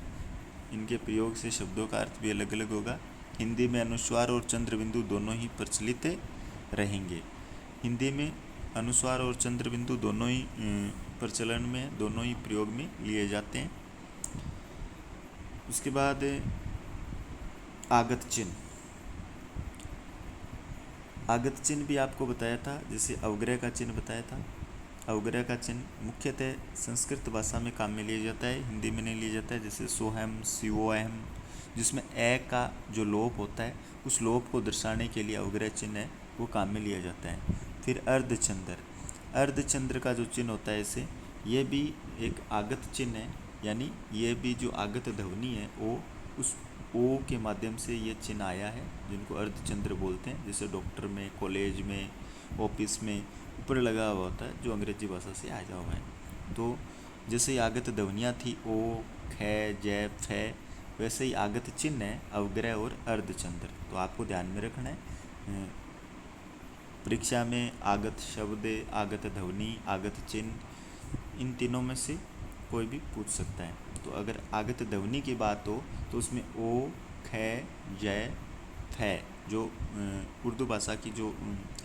इनके प्रयोग से शब्दों का अर्थ भी अलग अलग होगा। हिंदी में अनुस्वार और चंद्र बिंदु दोनों ही प्रचलित रहेंगे। हिंदी में अनुस्वार और चंद्र बिंदु दोनों ही प्रचलन में, दोनों ही प्रयोग में लिए जाते हैं। उसके बाद आगत चिन्ह। आगत चिन्ह भी आपको बताया था, जैसे अवग्रह का चिन्ह बताया था। अवग्रह का चिन्ह मुख्यतः संस्कृत भाषा में काम में लिया जाता है, हिंदी में नहीं लिया जाता है। जैसे सोहम, सिवोहम, जिसमें ए का जो लोप होता है उस लोप को दर्शाने के लिए अवग्रह चिन्ह है वो काम में लिया जाता है। फिर अर्धचंद्र। अर्धचंद्र का जो चिन्ह होता है इसे, ये भी एक आगत चिन्ह है। यानी ये भी जो आगत ध्वनि है वो उस ओ के माध्यम से ये चिन्ह आया है, जिनको अर्धचंद्र बोलते हैं। जैसे डॉक्टर में, कॉलेज में, ऑफिस में ऊपर लगा हुआ होता है, जो अंग्रेजी भाषा से आया हुआ है। तो जैसे आगत ध्वनियाँ थी ओ, ख, जय, फे, वैसे ही आगत चिन्ह है अवग्रह और अर्धचंद्र। तो आपको ध्यान में रखना है। परीक्षा में आगत शब्द, आगत ध्वनि, आगत चिन्ह, इन तीनों में से कोई भी पूछ सकता है। तो अगर आगत ध्वनि की बात हो तो उसमें ओ, ख, जय, फे जो उर्दू भाषा की जो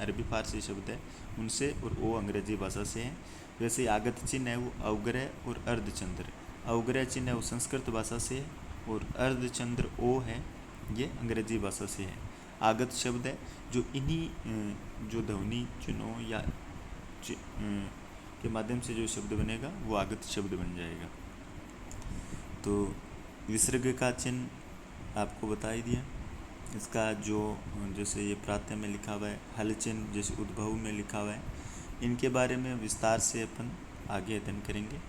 अरबी फारसी शब्द है उनसे, और ओ अंग्रेजी भाषा से है। वैसे आगत चिन्ह है वो अवग्रह और अर्धचंद्र। अवग्रह चिन्ह है वो संस्कृत भाषा से है और अर्धचंद्र ओ है, ये अंग्रेजी भाषा से है। आगत शब्द है जो इन्हीं जो ध्वनि चिन्हों या के माध्यम से जो शब्द बनेगा वो आगत शब्द बन जाएगा। तो विसर्ग का चिन्ह आपको बता ही दिया। इसका जो जैसे ये प्रातः में लिखा हुआ है, हल चिन्ह जैसे उद्भव में लिखा हुआ है, इनके बारे में विस्तार से अपन आगे अध्ययन करेंगे।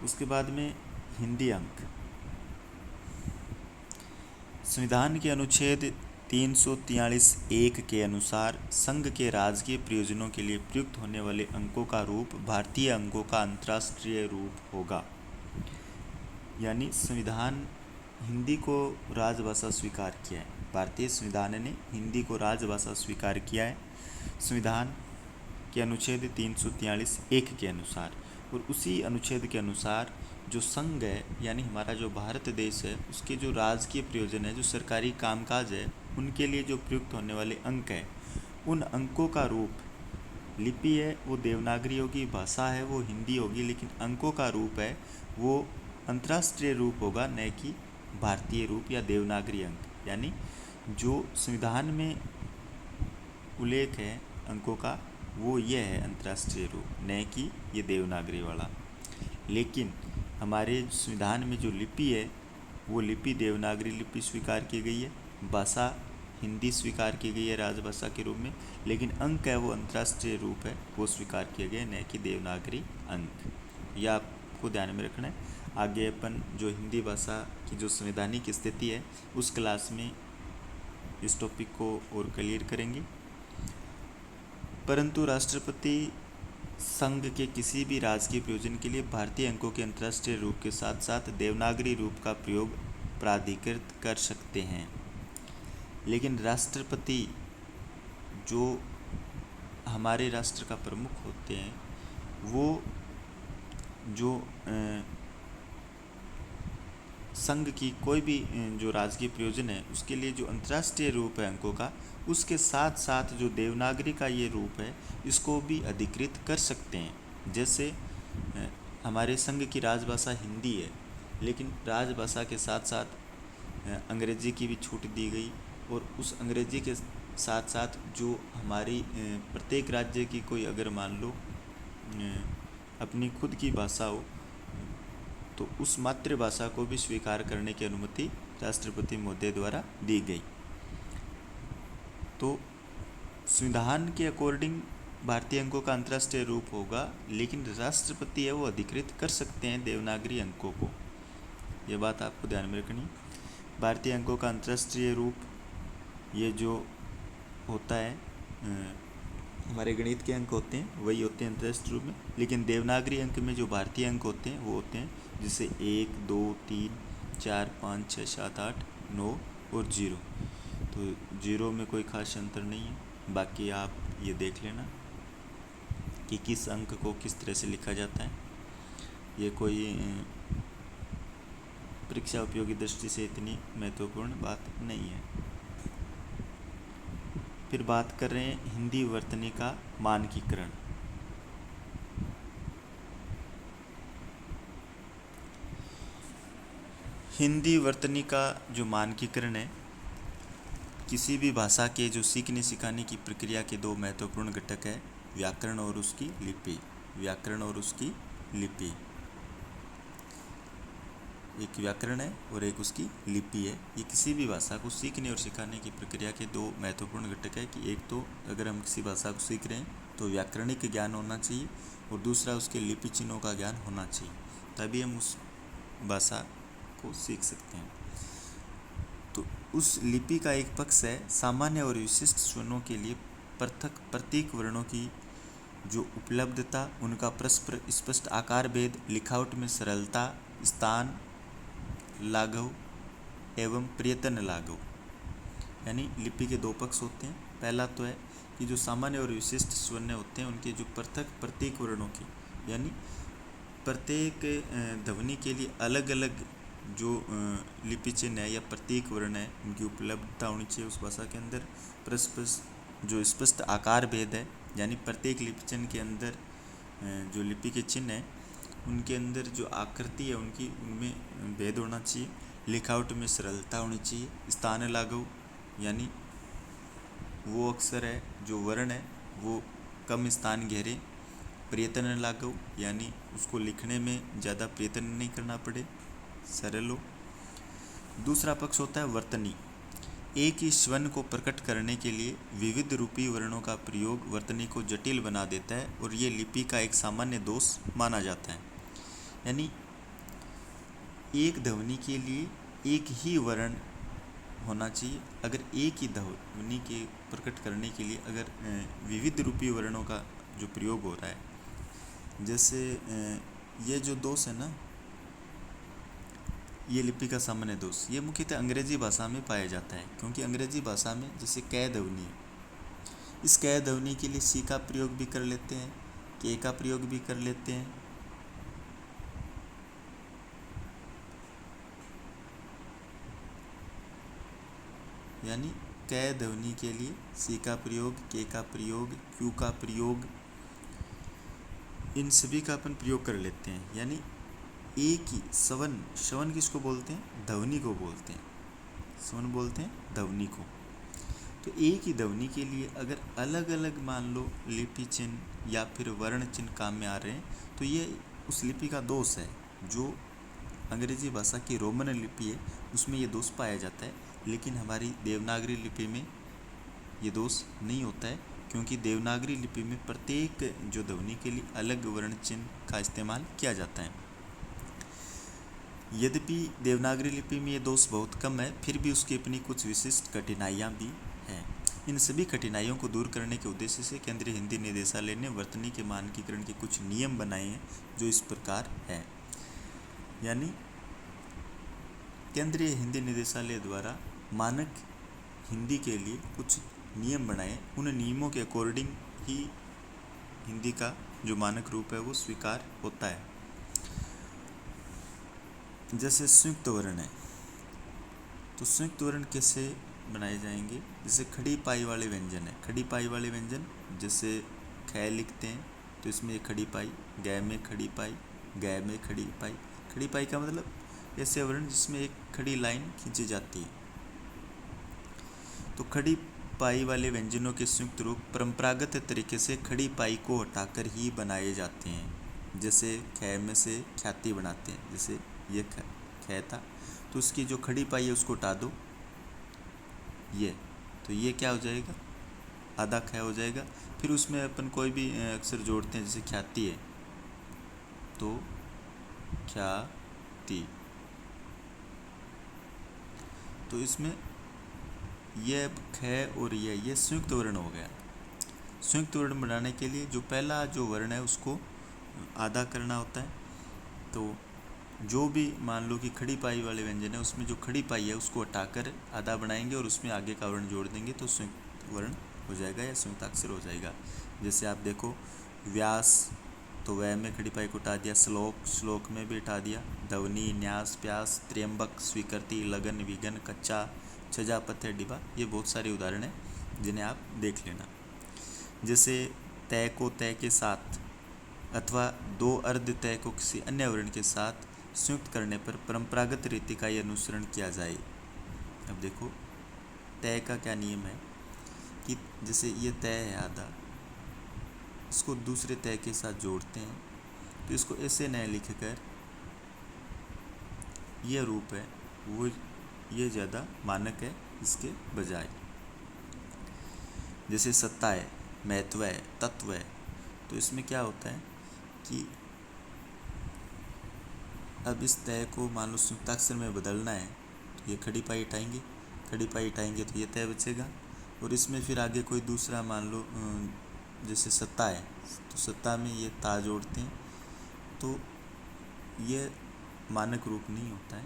उसके बाद में हिंदी अंक। संविधान के अनुच्छेद 343(1) के अनुसार संघ के राजकीय प्रयोजनों के लिए प्रयुक्त होने वाले अंकों का रूप भारतीय अंकों का अंतर्राष्ट्रीय रूप होगा। यानी संविधान हिंदी को राजभाषा स्वीकार किया है। भारतीय संविधान ने हिंदी को राजभाषा स्वीकार किया है संविधान के अनुच्छेद 343(1) के अनुसार। और उसी अनुच्छेद के अनुसार जो संघ है यानी हमारा जो भारत देश है उसके जो राजकीय प्रयोजन है, जो सरकारी कामकाज है, उनके लिए जो प्रयुक्त होने वाले अंक है, उन अंकों का रूप लिपि है वो देवनागरी होगी, भाषा है वो हिंदी होगी, लेकिन अंकों का रूप है वो अंतर्राष्ट्रीय रूप होगा, न कि भारतीय रूप या देवनागरी अंक। यानी जो संविधान में उल्लेख है अंकों का वो ये है अंतर्राष्ट्रीय रूप, न कि ये देवनागरी वाला। लेकिन हमारे संविधान में जो लिपि है वो लिपि देवनागरी लिपि स्वीकार की गई है, भाषा हिंदी स्वीकार की गई है राजभाषा के रूप में, लेकिन अंक है वो अंतर्राष्ट्रीय रूप है वो स्वीकार किए गए, न कि देवनागरी अंक। यह आपको ध्यान में रखना है। आगे अपन जो हिंदी भाषा की जो संवैधानिक स्थिति है उस क्लास में इस टॉपिक को और क्लियर करेंगे। परंतु राष्ट्रपति संघ के किसी भी राजकीय प्रयोजन के लिए भारतीय अंकों के अंतर्राष्ट्रीय रूप के साथ साथ देवनागरी रूप का प्रयोग प्राधिकृत कर सकते हैं। लेकिन राष्ट्रपति जो हमारे राष्ट्र का प्रमुख होते हैं वो जो संघ की कोई भी जो राजकीय प्रयोजन है उसके लिए जो अंतर्राष्ट्रीय रूप है अंकों का, उसके साथ साथ जो देवनागरी का ये रूप है इसको भी अधिकृत कर सकते हैं। जैसे हमारे संघ की राजभाषा हिंदी है, लेकिन राजभाषा के साथ साथ अंग्रेजी की भी छूट दी गई, और उस अंग्रेजी के साथ साथ जो हमारी प्रत्येक राज्य की कोई अगर मान लो अपनी खुद की भाषा हो, तो उस मातृभाषा को भी स्वीकार करने की अनुमति राष्ट्रपति महोदय द्वारा दी गई। तो संविधान के अकॉर्डिंग भारतीय अंकों का अंतर्राष्ट्रीय रूप होगा, लेकिन राष्ट्रपति है वो अधिकृत कर सकते हैं देवनागरी अंकों को। ये बात आपको ध्यान में रखनी। भारतीय अंकों का अंतर्राष्ट्रीय रूप ये जो होता है, हमारे गणित के अंक होते हैं वही होते हैं अंतर्राष्ट्रीय रूप में, लेकिन देवनागरी अंक में जो भारतीय अंक होते हैं वो होते हैं जैसे 1, 2, 3, 4, 5, 6, 7, 8, 9 और 0। तो 0 में कोई खास अंतर नहीं है। बाकी आप ये देख लेना कि किस अंक को किस तरह से लिखा जाता है। ये कोई परीक्षा उपयोगी दृष्टि से इतनी महत्वपूर्ण बात नहीं है। फिर बात कर रहे हैं हिंदी वर्तनी का मानकीकरण। हिंदी वर्तनी का जो मानकीकरण है, किसी भी भाषा के जो सीखने सिखाने की प्रक्रिया के दो महत्वपूर्ण घटक है, व्याकरण और उसकी लिपि। व्याकरण और उसकी लिपि, एक व्याकरण है और एक उसकी लिपि है। ये किसी भी भाषा को सीखने और सिखाने की प्रक्रिया के दो महत्वपूर्ण घटक है कि एक तो अगर हम किसी भाषा को सीख रहे हैं तो व्याकरणिक ज्ञान होना चाहिए, और दूसरा उसके लिपि चिन्हों का ज्ञान होना चाहिए, तभी हम उस भाषा को सीख सकते हैं। तो उस लिपि का एक पक्ष है सामान्य और विशिष्ट स्वरों के लिए पृथक प्रतीक वर्णों की जो उपलब्धता, उनका परस्पर स्पष्ट आकार भेद, लिखावट में सरलता, स्थान लाघव एवं प्रयत्न लाघव। यानी लिपि के दो पक्ष होते हैं। पहला तो है कि जो सामान्य और विशिष्ट स्वर्ण होते हैं उनके जो पृथक प्रतीक वर्णों की, यानी प्रत्येक ध्वनि के लिए अलग अलग जो लिपि चिन्ह है या प्रतीक वर्ण है उनकी उपलब्धता होनी चाहिए उस भाषा के अंदर। परस्पर जो स्पष्ट आकार भेद है, यानी प्रत्येक लिपि चिन्ह के अंदर जो लिपि के चिन्ह है उनके अंदर जो आकृति है उनकी उनमें भेद होना चाहिए। लिखावट में सरलता होनी चाहिए। स्थान लाघव, यानी वो अक्षर है जो वर्ण है वो कम स्थान घेरे। प्रयत्न लाघव, यानी उसको लिखने में ज़्यादा प्रयत्न नहीं करना पड़े, सरल हो। दूसरा पक्ष होता है वर्तनी। एक ही स्वर को प्रकट करने के लिए विविध रूपी वर्णों का प्रयोग वर्तनी को जटिल बना देता है, और ये लिपि का एक सामान्य दोष माना जाता है। यानी एक ध्वनि के लिए एक ही वर्ण होना चाहिए। अगर एक ही ध्वनि के प्रकट करने के लिए अगर विविध रूपी वर्णों का जो प्रयोग हो रहा है, जैसे ये जो दोष है ना, ये लिपि का सामान्य दोष, ये मुख्यतः अंग्रेजी भाषा में पाया जाता है, क्योंकि अंग्रेजी भाषा में जैसे कै ध्वनि है, इस कै ध्वनि के लिए सी का प्रयोग भी कर लेते हैं, के का प्रयोग भी कर लेते हैं। यानी कै ध्वनि के लिए सी का प्रयोग, के का प्रयोग, क्यू का प्रयोग, इन सभी का अपन प्रयोग कर लेते हैं। यानी एक ही श्रवण, श्रवण किसको बोलते हैं? ध्वनि को बोलते हैं। श्रवण बोलते हैं ध्वनि को। तो एक ही ध्वनि के लिए अगर अलग अलग मान लो लिपि चिन्ह या फिर वर्ण चिन्ह काम में आ रहे हैं, तो ये उस लिपि का दोष है। जो अंग्रेजी भाषा की रोमन लिपि है उसमें ये दोष पाया जाता है, लेकिन हमारी देवनागरी लिपि में ये दोष नहीं होता है, क्योंकि देवनागरी लिपि में प्रत्येक जो ध्वनि के लिए अलग वर्ण चिन्ह का इस्तेमाल किया जाता है। यद्यपि देवनागरी लिपि में ये दोष बहुत कम है, फिर भी उसकी अपनी कुछ विशिष्ट कठिनाइयाँ भी हैं। इन सभी कठिनाइयों को दूर करने के उद्देश्य से केंद्रीय हिंदी निदेशालय ने वर्तनी के मानकीकरण के कुछ नियम बनाए हैं, जो इस प्रकार है। यानी केंद्रीय हिंदी निदेशालय द्वारा मानक हिंदी के लिए कुछ नियम बनाए, उन नियमों के अकॉर्डिंग ही हिंदी का जो मानक रूप है वो स्वीकार होता है। जैसे संयुक्त वर्ण है, तो संयुक्त वर्ण कैसे बनाए जाएंगे? जैसे खड़ी पाई वाले व्यंजन है, खड़ी पाई वाले व्यंजन जैसे ख लिखते हैं तो इसमें खड़ी पाई, गै में खड़ी पाई, गै में खड़ी पाई। खड़ी पाई का मतलब ऐसे वर्ण जिसमें एक खड़ी लाइन खींची जाती है। तो खड़ी पाई वाले व्यंजनों के संयुक्त रूप परंपरागत तरीके से खड़ी पाई को हटाकर ही बनाए जाते हैं। जैसे ख में से ख्याति बनाते हैं, जैसे ये ख था तो उसकी जो खड़ी पाई है उसको हटा दो, ये तो ये क्या हो जाएगा, आधा ख हो जाएगा। फिर उसमें अपन कोई भी अक्षर जोड़ते हैं, जैसे ख्याति है तो ख्याति, तो इसमें ये ख और ये संयुक्त वर्ण हो गया। संयुक्त वर्ण बनाने के लिए जो पहला जो वर्ण है उसको आधा करना होता है। तो जो भी मान लो कि खड़ी पाई वाले व्यंजन है उसमें जो खड़ी पाई है उसको हटाकर आधा बनाएंगे और उसमें आगे का वर्ण जोड़ देंगे तो संयुक्त वर्ण हो जाएगा या संयुक्ताक्षर हो जाएगा। जैसे आप देखो व्यास, तो वह में खड़ी पाई को हटा दिया। श्लोक, श्लोक में भी हटा दिया। ध्वनि, न्यास, प्यास, त्र्यंबक, स्वीकृति, लगन, विघन, कच्चा, छजा, पत्थर, डिबा, ये बहुत सारे उदाहरण हैं जिन्हें आप देख लेना। जैसे तय को तय के साथ अथवा दो अर्ध तय को किसी अन्य वर्ण के साथ संयुक्त करने पर परंपरागत रीति का ही अनुसरण किया जाए। अब देखो तय का क्या नियम है कि जैसे ये तय है आधा, इसको दूसरे तय के साथ जोड़ते हैं तो इसको ऐसे न लिखकर ये रूप है वो ये ज़्यादा मानक है इसके बजाय। जैसे सत्ता है, महत्व है, तत्व है, तो इसमें क्या होता है कि अब इस तय को मान लो संयुक्ताक्षर में बदलना है तो ये खड़ी पाई हटाएंगे, खड़ी पाई हटाएंगे तो ये तय बचेगा। और इसमें फिर आगे कोई दूसरा मान लो जैसे सत्ता है तो सत्ता में ये ता जोड़ते हैं तो ये मानक रूप नहीं होता है।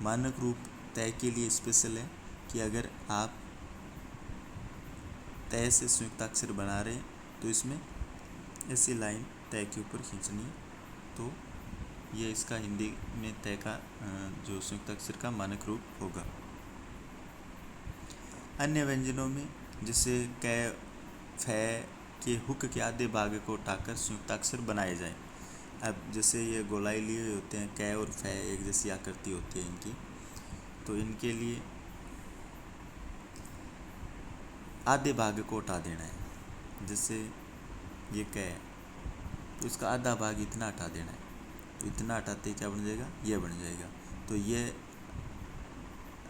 मानक रूप तय के लिए स्पेशल है कि अगर आप तय से संयुक्ताक्षर बना रहे हैं तो इसमें ऐसी लाइन तय के ऊपर खींचनी है, तो ये इसका हिंदी में तय का जो संयुक्ताक्षर का मानक रूप होगा। अन्य व्यंजनों में जैसे कै, फै के हुक के आधे भाग को हटाकर संयुक्ताक्षर बनाए जाएं। अब जैसे ये गोलाई लिए हुए होते हैं, कै और फै एक जैसी आकृति होती है इनकी, तो इनके लिए आधे भाग को हटा देना है। जैसे ये कै तो इसका आधा भाग इतना हटा देना है, तो इतना हटाते ही क्या बन जाएगा, ये बन जाएगा। तो ये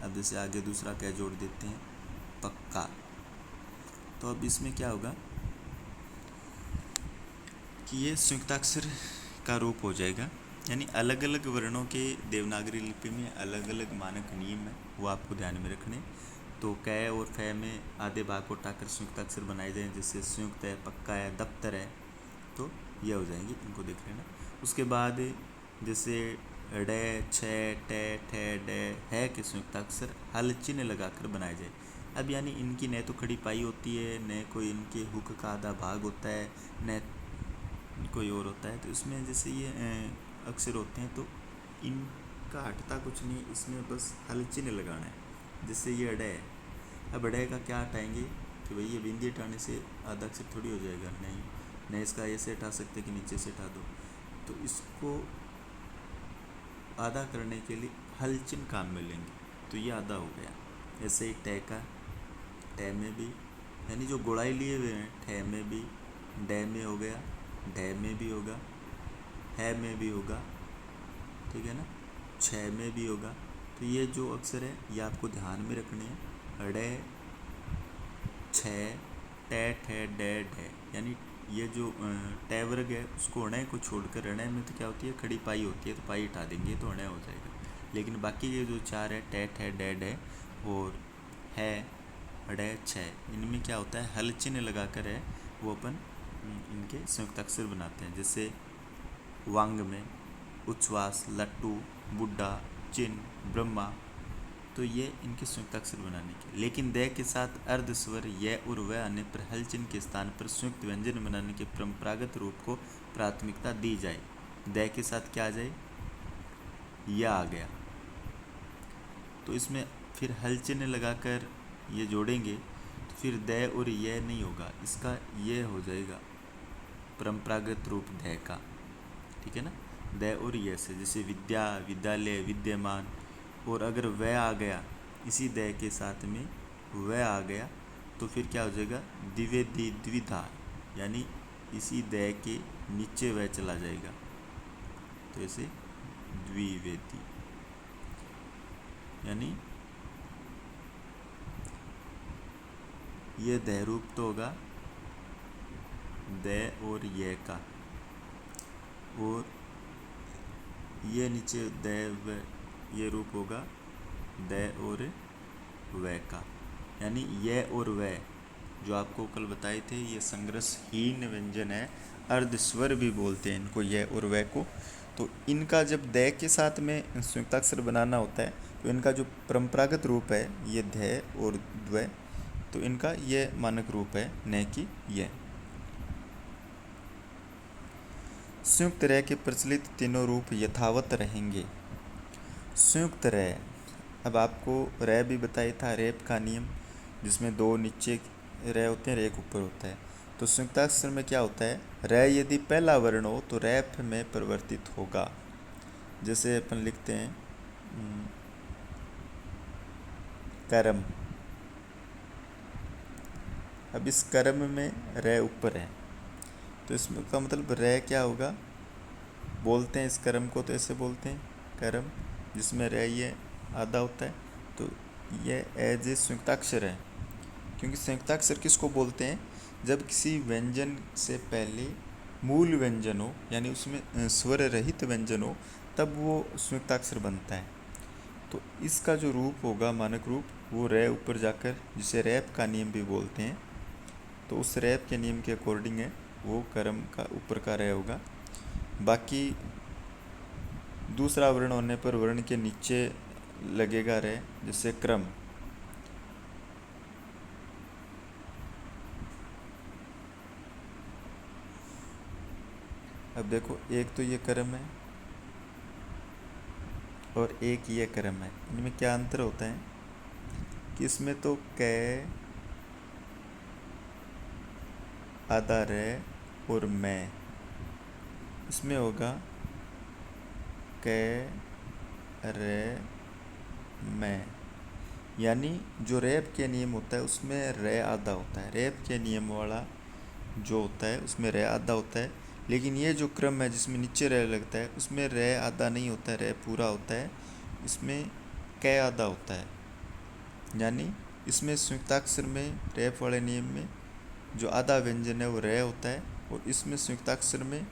अब जैसे आगे दूसरा कै जोड़ देते हैं, पक्का। तो अब इसमें क्या होगा कि ये संयुक्ताक्षर का रूप हो जाएगा। यानी अलग अलग वर्णों के देवनागरी लिपि में अलग अलग मानक नियम है, वो आपको ध्यान में रखने। तो कै और फै में आधे भाग को हटाकर संयुक्ताक्षर बनाए जाएं, जैसे संयुक्त है, पक्का है, दफ्तर है, तो ये हो जाएंगे, इनको देख लेना। उसके बाद जैसे ड, छ, ट, ठ, ड, है के संयुक्ताक्षर हल चिन्ह लगाकर बनाए जाए। अब यानी इनकी न तो खड़ी पाई होती है, न कोई इनके हुक का आधा भाग होता है, न कोई और होता है। तो इसमें जैसे ये अक्षर होते हैं तो इनका हटता कुछ नहीं, इसमें बस हल चिन्ह लगाना है। जैसे ये अडे है, अब अडे का क्या हटाएंगे कि भाई ये बिंदी हटाने से आधा अक्षर थोड़ी हो जाएगा, नहीं इसका ऐसे हटा सकते कि नीचे से हटा दो। तो इसको आधा करने के लिए हल चिन्ह काम में लेंगे, तो ये आधा हो गया। ऐसे ही टै का, टै में भी यानी जो गोड़ाई लिए हुए हैं, ठे में भी, डे में हो गया, ढे में भी होगा, है में भी होगा, ठीक है ना, छ में भी होगा। तो ये जो अक्षर है ये आपको ध्यान में रखने हैं, अड़े, छ, टे, ठे, डे, ढे। यानी ये जो टै वर्ग है उसको अणय को छोड़कर, अणय में तो क्या होती है, खड़ी पाई होती है, तो पाई हटा देंगे तो अणय हो जाएगा। लेकिन बाकी ये जो चार है, टे, ठे, डे, ढे और है, अड़े, छ, इनमें क्या होता है, हल चिन्ह लगाकर है वो अपन इनके संयुक्ताक्षर बनाते हैं। जैसे वांग में उच्छ्वास, लट्टू, बुड्ढा, चिन्ह, ब्रह्मा, तो ये इनके संयुक्ताक्षर बनाने के। लेकिन दे के साथ अर्ध स्वर य और व आने पर हल चिन्ह के स्थान पर संयुक्त व्यंजन बनाने के परंपरागत रूप को प्राथमिकता दी जाए। दे के साथ क्या आ जाए, यह आ गया, तो इसमें फिर हल चिन्ह लगाकर ये जोड़ेंगे तो फिर दे और यह नहीं होगा, इसका ये हो जाएगा परंपरागत रूप दे का, ठीक है ना। द और य से, जैसे विद्या, विद्यालय, विद्यमान। और अगर वह आ गया इसी द के साथ में, वह आ गया तो फिर क्या हो जाएगा, द्विवेदी, द्विधा, यानी इसी द के नीचे वह चला जाएगा, तो ऐसे द्विवेदी। यानी ये द रूप तो होगा द और ये का, और ये नीचे द व, ये रूप होगा द और वह का। यानी ये और वह जो आपको कल बताए थे, ये संग्रसहीन व्यंजन है, अर्धस्वर भी बोलते हैं इनको, ये और वह को। तो इनका जब द के साथ में संयुक्ताक्षर बनाना होता है तो इनका जो परंपरागत रूप है ये ध और द्व, तो इनका ये मानक रूप है, न कि यह। संयुक्त र के प्रचलित तीनों रूप यथावत रहेंगे। संयुक्त र, अब आपको र भी बताया था, रेप का नियम, जिसमें दो नीचे र होते हैं, एक ऊपर होता है। तो संयुक्ताक्षर में क्या होता है, र यदि पहला वर्ण हो तो रैप में परिवर्तित होगा। जैसे अपन लिखते हैं कर्म, अब इस कर्म में र ऊपर है तो इसमें का मतलब र क्या होगा, बोलते हैं इस कर्म को तो ऐसे बोलते हैं कर्म, जिसमें र ये आधा होता है, तो ये एज ए संयुक्ताक्षर है। क्योंकि संयुक्ताक्षर किसको बोलते हैं, जब किसी व्यंजन से पहले मूल व्यंजन हो, यानी उसमें स्वर रहित व्यंजन हो, तब वो संयुक्ताक्षर बनता है। तो इसका जो रूप होगा मानक रूप, वो रे ऊपर जाकर, जिसे रैप का नियम भी बोलते हैं, तो उस रैप के नियम के अकॉर्डिंग है वो कर्म का ऊपर का रे होगा। बाकी दूसरा वर्ण होने पर वर्ण के नीचे लगेगा रे, जैसे क्रम। अब देखो, एक तो ये कर्म है और एक ये कर्म है, इनमें क्या अंतर होता है कि इसमें तो कै आधा रे और मैं, इसमें होगा कै रे मैं। यानी जो रैप के नियम होता है उसमें रे आधा होता है, रैप के नियम वाला जो होता है उसमें रे आधा होता है। लेकिन ये जो क्रम है जिसमें नीचे रे लगता है, उसमें रे आधा नहीं होता है, रे पूरा होता है, इसमें कै आधा होता है। यानी इसमें संयुक्ताक्षर में रैप वाले नियम में जो आधा व्यंजन है वो रे होता है, और इसमें संयुक्ताक्षर में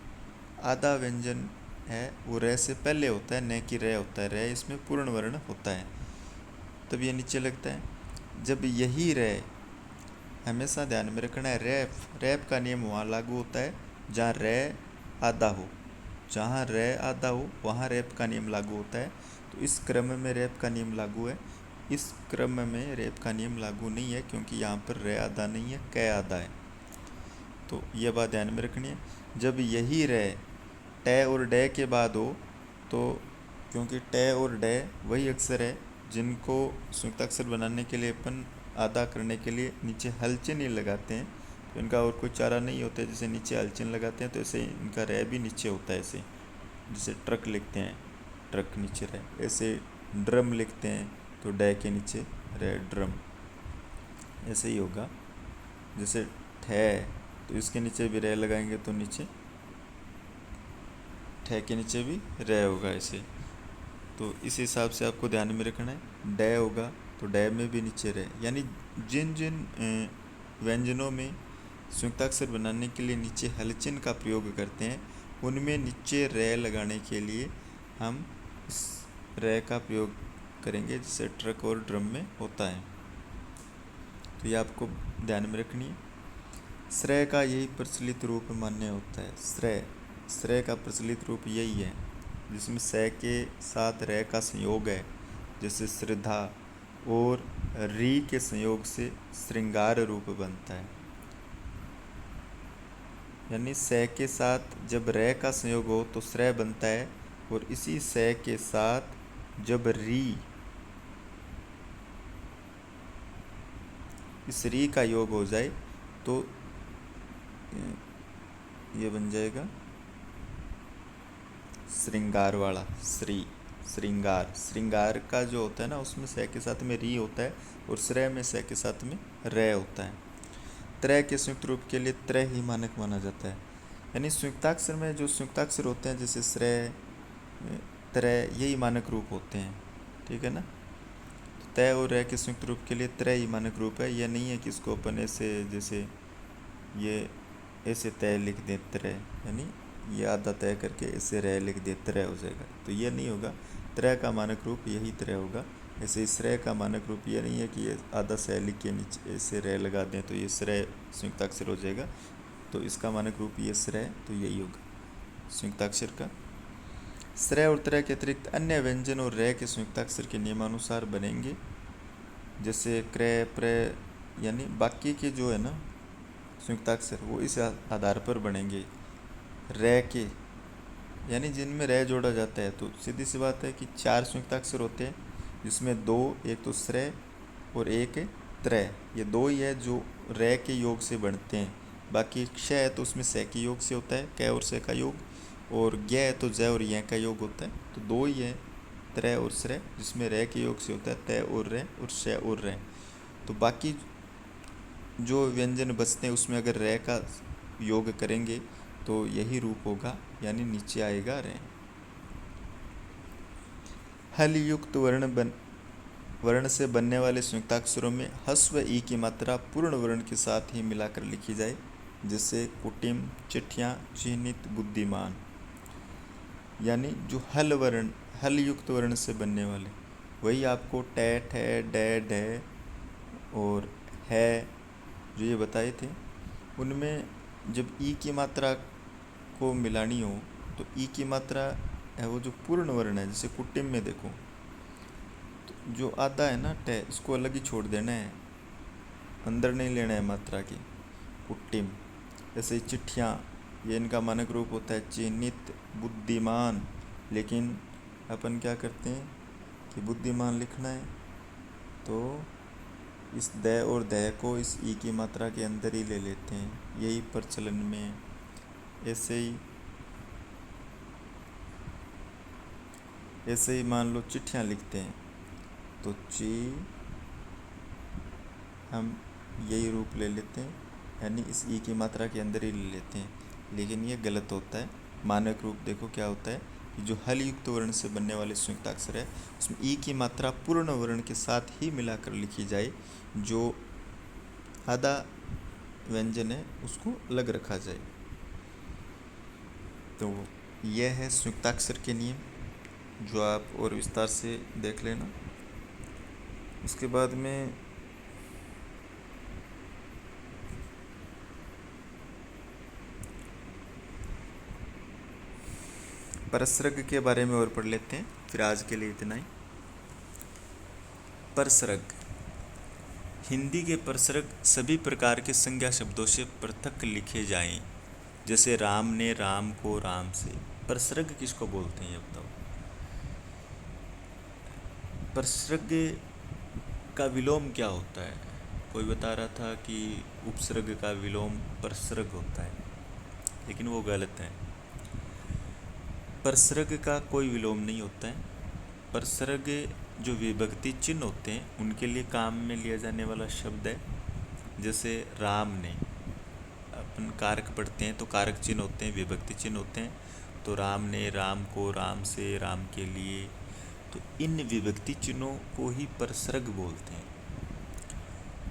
आधा व्यंजन है वो रे से पहले होता है, न कि रे होता है, रे इसमें पूर्ण वर्ण होता है, तब ये नीचे लगता है। जब यही रे, हमेशा ध्यान में रखना है, रैप का नियम वहाँ लागू होता है जहाँ रे आधा हो, जहाँ रे आधा हो वहाँ रैप का नियम लागू होता है। तो इस क्रम में रैप का नियम लागू है, इस क्रम में रैप का नियम लागू नहीं है, क्योंकि यहाँ पर रे आधा नहीं है, कै आधा है। तो ये बात ध्यान में रखनी है। जब यही रे टे और डे के बाद हो, तो क्योंकि टे और डे वही अक्षर है जिनको संयुक्ताक्षर बनाने के लिए अपन आधा करने के लिए नीचे हलचन ही लगाते हैं, तो इनका और कोई चारा नहीं होता है। जैसे नीचे हलचन लगाते हैं तो ऐसे इनका रे भी नीचे होता है, ऐसे जैसे ट्रक लिखते हैं, ट्रक नीचे रे, ऐसे ड्रम लिखते हैं तो डे के नीचे रे ड्रम, ऐसे ही होगा। जैसे ठे, तो इसके नीचे भी रे लगाएंगे तो नीचे ठे के नीचे भी रे होगा ऐसे। तो इस हिसाब से आपको ध्यान में रखना है। डे होगा तो डे में भी नीचे रे, यानी जिन जिन व्यंजनों में संयुक्ताक्षर बनाने के लिए नीचे हलचन का प्रयोग करते हैं, उनमें नीचे रे लगाने के लिए हम इस रे का प्रयोग करेंगे, जैसे ट्रक और ड्रम में होता है। तो ये आपको ध्यान में रखनी है। श्रेय का यही प्रचलित रूप मान्य होता है। श्रेय का प्रचलित रूप यही है जिसमें से के साथ रे का संयोग है, जैसे श्रद्धा, और री के संयोग से श्रृंगार रूप बनता है। यानी से के साथ जब रे का संयोग हो तो श्रेय बनता है, और इसी से के साथ जब री, इस री का योग हो जाए तो ये बन जाएगा श्रृंगार वाला श्री, श्रृंगार, श्रृंगार का जो होता है ना उसमें स के साथ में री होता है और श्रेय में स के साथ में रे होता है। त्रय के संयुक्त रूप के लिए त्रय ही मानक माना जाता है। यानी संयुक्ताक्षर में जो संयुक्ताक्षर होते हैं जैसे श्रेय, त्रय, यही मानक रूप होते हैं, ठीक है ना। तो तय और रे के संयुक्त रूप के लिए त्रय ही मानक रूप है। यह नहीं है कि इसको अपन ऐसे जैसे ये ऐसे तय लिख दें त्रय, यानी ये आधा तय करके ऐसे रे लिख दे त्रय हो जाएगा, तो ये नहीं होगा। त्रय का मानक रूप यही त्रय होगा। ऐसे श्रेय का मानक रूप ये नहीं है कि ये आधा स लिख के नीचे ऐसे रे लगा दें तो ये श्रेय संयुक्ताक्षर हो जाएगा। तो इसका मानक रूप ये श्रेय, तो यही होगा संयुक्ताक्षर का। श्रेय और त्रय के अतिरिक्त अन्य व्यंजन और रे के संयुक्ताक्षर के नियमानुसार बनेंगे, जैसे क्रय, प्रय, यानी बाकी के जो है ना संयुक्ताक्षर वो इस आधार पर बनेंगे रे के, यानी जिनमें रे जोड़ा जाता है। तो सीधी सी बात है कि 4 संयुक्ताक्षर होते हैं जिसमें 2, एक तो श्रेय और एक त्रय, ये 2 ही है जो रे के योग से बनते हैं। बाकी क्ष है तो उसमें स के योग से होता है, क और स का योग, और ज्ञ है तो ज और य का योग होता है। तो 2 ही है त्रय और श्रेय जिसमें रे के योग से होता है तय और रे और श और रे। तो बाकी जो व्यंजन बचते हैं उसमें अगर रे का योग करेंगे तो यही रूप होगा, यानी नीचे आएगा रे। हल युक्त वर्ण से बनने वाले संयुक्ताक्षरों में हस्व ई की मात्रा पूर्ण वर्ण के साथ ही मिलाकर लिखी जाए, जैसे कुटिम, चिट्ठियाँ, चिह्नित, बुद्धिमान। यानी जो हल युक्त वर्ण से बनने वाले, वही आपको टे, ठे, डे, ढे और है जो ये बताए थे, उनमें जब ई की मात्रा को मिलानी हो तो ई की मात्रा है वो जो पूर्ण वर्ण है। जैसे कुटिम में देखो तो जो आधा है ना टे, इसको अलग ही छोड़ देना है, अंदर नहीं लेना है मात्रा की, कुटिम। ऐसे ही चिट्ठियाँ, ये इनका मानक रूप होता है चिह्नित, बुद्धिमान। लेकिन अपन क्या करते हैं कि बुद्धिमान लिखना है तो इस द और द को इस ई की मात्रा के अंदर ही ले लेते हैं, यही प्रचलन में है। ऐसे ही मान लो चिट्ठियाँ लिखते हैं तो ची हम यही रूप ले लेते हैं, यानी इस ई की मात्रा के अंदर ही ले लेते हैं, लेकिन ये गलत होता है। मानक रूप देखो क्या होता है कि जो हल युक्त वर्ण से बनने वाले संयुक्ताक्षर है उसमें ई की मात्रा पूर्ण वर्ण के साथ ही मिलाकर लिखी जाए, जो आधा व्यंजन है उसको अलग रखा जाए। तो यह है संयुक्ताक्षर के नियम, जो आप और विस्तार से देख लेना। उसके बाद में परसर्ग के बारे में और पढ़ लेते हैं, फिर आज के लिए इतना ही। परसर्ग, हिंदी के परसर्ग सभी प्रकार के संज्ञा शब्दों से पृथक लिखे जाएं, जैसे राम ने राम को राम से। परसर्ग किसको बोलते हैं ये बताओ। परसर्ग का विलोम क्या होता है। कोई बता रहा था कि उपसर्ग का विलोम परसर्ग होता है, लेकिन वो गलत है। परसर्ग का कोई विलोम नहीं होता है। परसर्ग जो विभक्ति चिन्ह होते हैं उनके लिए काम में लिया जाने वाला शब्द है। जैसे राम ने, अपन कारक पढ़ते हैं तो कारक चिन्ह होते हैं, विभक्ति चिन्ह होते हैं। तो राम ने राम को राम से, राम के लिए, तो इन विभक्ति चिन्हों को ही परसर्ग बोलते हैं।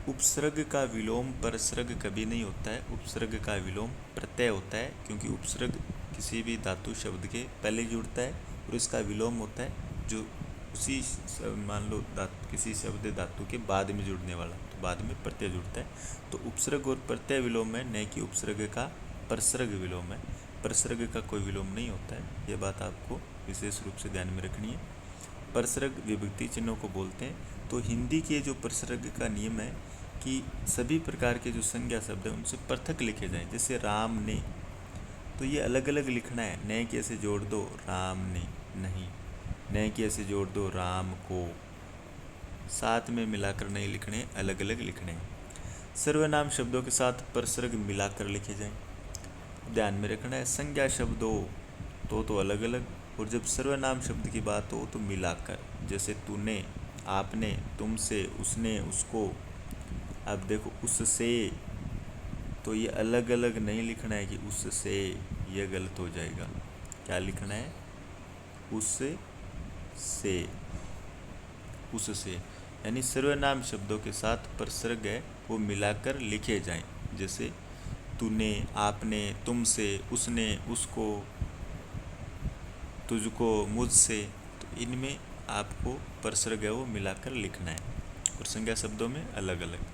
उपसर्ग का विलोम परसर्ग कभी नहीं होता है। उपसर्ग का विलोम प्रत्यय होता है, क्योंकि उपसर्ग किसी भी धातु शब्द के पहले जुड़ता है और इसका विलोम होता है जो उसी मान लो किसी शब्द धातु के बाद में जुड़ने वाला, तो बाद में प्रत्यय जुड़ता है। तो उपसर्ग और प्रत्यय विलोम है, न कि उपसर्ग का परसर्ग विलोम है। परसर्ग का कोई विलोम नहीं होता है, ये बात आपको विशेष रूप से ध्यान में रखनी है। परसर्ग विभक्ति चिन्हों को बोलते हैं। तो हिंदी के जो परसर्ग का नियम है कि सभी प्रकार के जो संज्ञा शब्द हैं उनसे पृथक लिखे जाएं। जैसे राम ने, तो ये अलग अलग लिखना है, न कि ऐसे जोड़ दो राम ने, नहीं, न कि ऐसे जोड़ दो राम को, साथ में मिलाकर नहीं लिखने, अलग अलग लिखने हैं। सर्वनाम शब्दों के साथ परसर्ग मिलाकर लिखे जाएं। ध्यान में रखना है, संज्ञा शब्दों तो अलग अलग और जब सर्वनाम शब्द की बात हो तो मिलाकर, जैसे तूने, आपने, तुमसे, उसने, उसको। अब देखो उससे, तो ये अलग अलग नहीं लिखना है कि उससे, ये गलत हो जाएगा। क्या लिखना है? उससे, उससे, यानी सर्वनाम शब्दों के साथ प्रसर्ग है वो मिलाकर लिखे जाएं। जैसे तूने, आपने, तुमसे, उसने, उसको, तुझको, मुझसे। तो इनमें आपको प्रसर्ग है वो मिलाकर लिखना है और संज्ञा शब्दों में अलग अलग।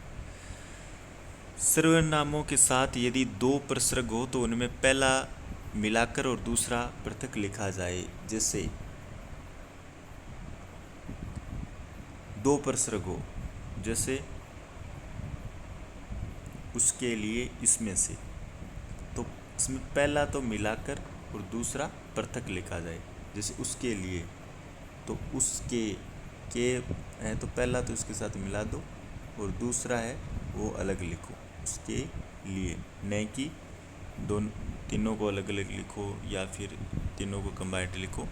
सर्वनामों के साथ यदि दो प्रसर्ग हो तो उनमें पहला मिलाकर और दूसरा पृथक लिखा जाए। जैसे दो प्रसर्ग हो, जैसे उसके लिए, इसमें से, तो इसमें पहला तो मिलाकर और दूसरा पृथक लिखा जाए। जैसे उसके लिए, तो उसके के है तो पहला तो इसके साथ मिला दो और दूसरा है वो अलग लिखो, उसके लिए। न कि दोनों तीनों को अलग अलग लिखो या फिर तीनों को कंबाइंड लिखो।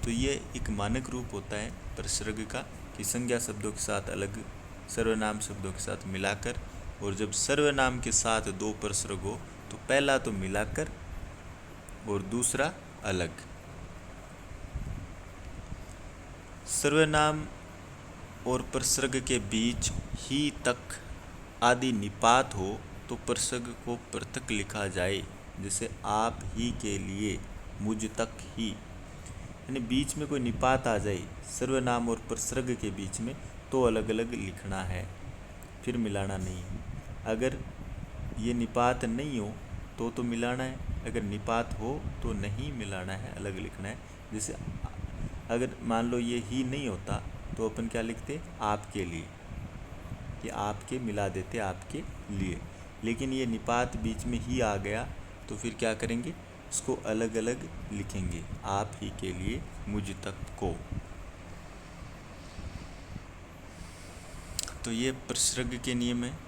तो ये एक मानक रूप होता है प्रसर्ग का कि संज्ञा शब्दों के साथ अलग, सर्वनाम शब्दों के साथ मिलाकर, और जब सर्वनाम के साथ दो प्रसर्ग हो तो पहला तो मिलाकर और दूसरा अलग। सर्वनाम और प्रसर्ग के बीच ही तक आदि निपात हो तो प्रसर्ग को पृथक लिखा जाए। जैसे आप ही के लिए, मुझ तक ही, यानी बीच में कोई निपात आ जाए सर्वनाम और प्रसर्ग के बीच में तो अलग अलग लिखना है, फिर मिलाना नहीं है। अगर ये निपात नहीं हो तो मिलाना है, अगर निपात हो तो नहीं मिलाना है, अलग लिखना है। जैसे अगर मान लो ये ही नहीं होता तो अपन क्या लिखते? आपके लिए, कि आपके मिला देते आपके लिए। लेकिन ये निपात बीच में ही आ गया तो फिर क्या करेंगे? इसको अलग अलग लिखेंगे, आप ही के लिए, मुझ तक को। तो ये प्रसर्ग के नियम है।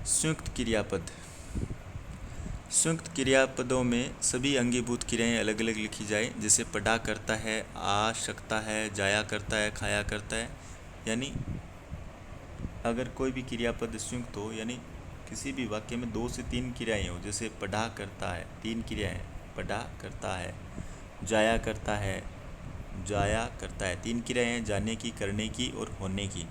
संयुक्त क्रियापद। संयुक्त क्रियापदों में सभी अंगीभूत क्रियाएं अलग अलग लिखी जाए। जैसे पढ़ा करता है, आ सकता है, जाया करता है, खाया करता है। यानी अगर कोई भी क्रियापद संयुक्त हो, यानी किसी भी वाक्य में 2 से 3 क्रियाएं हो, जैसे पढ़ा करता है, 3 क्रियाएं, पढ़ा करता है, जाया करता है, जाया करता है, 3 क्रियाएं, जाने की, करने की और होने की।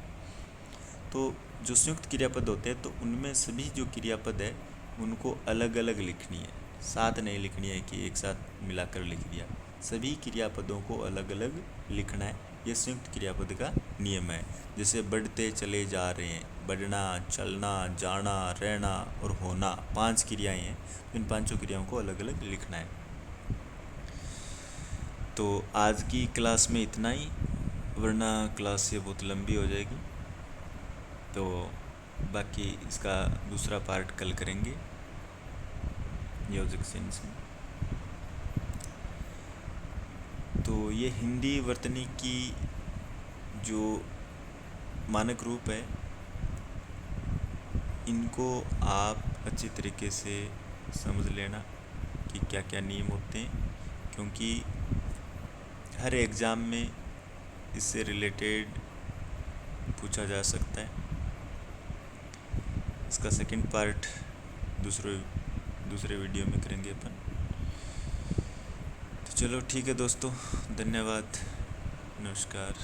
तो जो संयुक्त क्रियापद होते हैं तो उनमें सभी जो क्रियापद है उनको अलग अलग लिखनी है, साथ नहीं लिखनी है कि एक साथ मिलाकर लिख दिया। सभी क्रियापदों को अलग अलग लिखना है, ये संयुक्त क्रियापद का नियम है। जैसे बढ़ते चले जा रहे हैं, बढ़ना, चलना, जाना, रहना और होना, 5 क्रियाएं हैं, इन 5 क्रियाओं को अलग अलग लिखना है। तो आज की क्लास में इतना ही, वरना क्लास ये बहुत लंबी हो जाएगी। तो बाकी इसका दूसरा पार्ट कल करेंगे योजक सेंस में। तो ये हिंदी वर्तनी की जो मानक रूप है, इनको आप अच्छी तरीके से समझ लेना कि क्या क्या नियम होते हैं, क्योंकि हर एग्ज़ाम में इससे रिलेटेड पूछा जा सकता है। इसका सेकंड पार्ट दूसरे वीडियो में करेंगे अपन। तो चलो ठीक है दोस्तों, धन्यवाद, नमस्कार।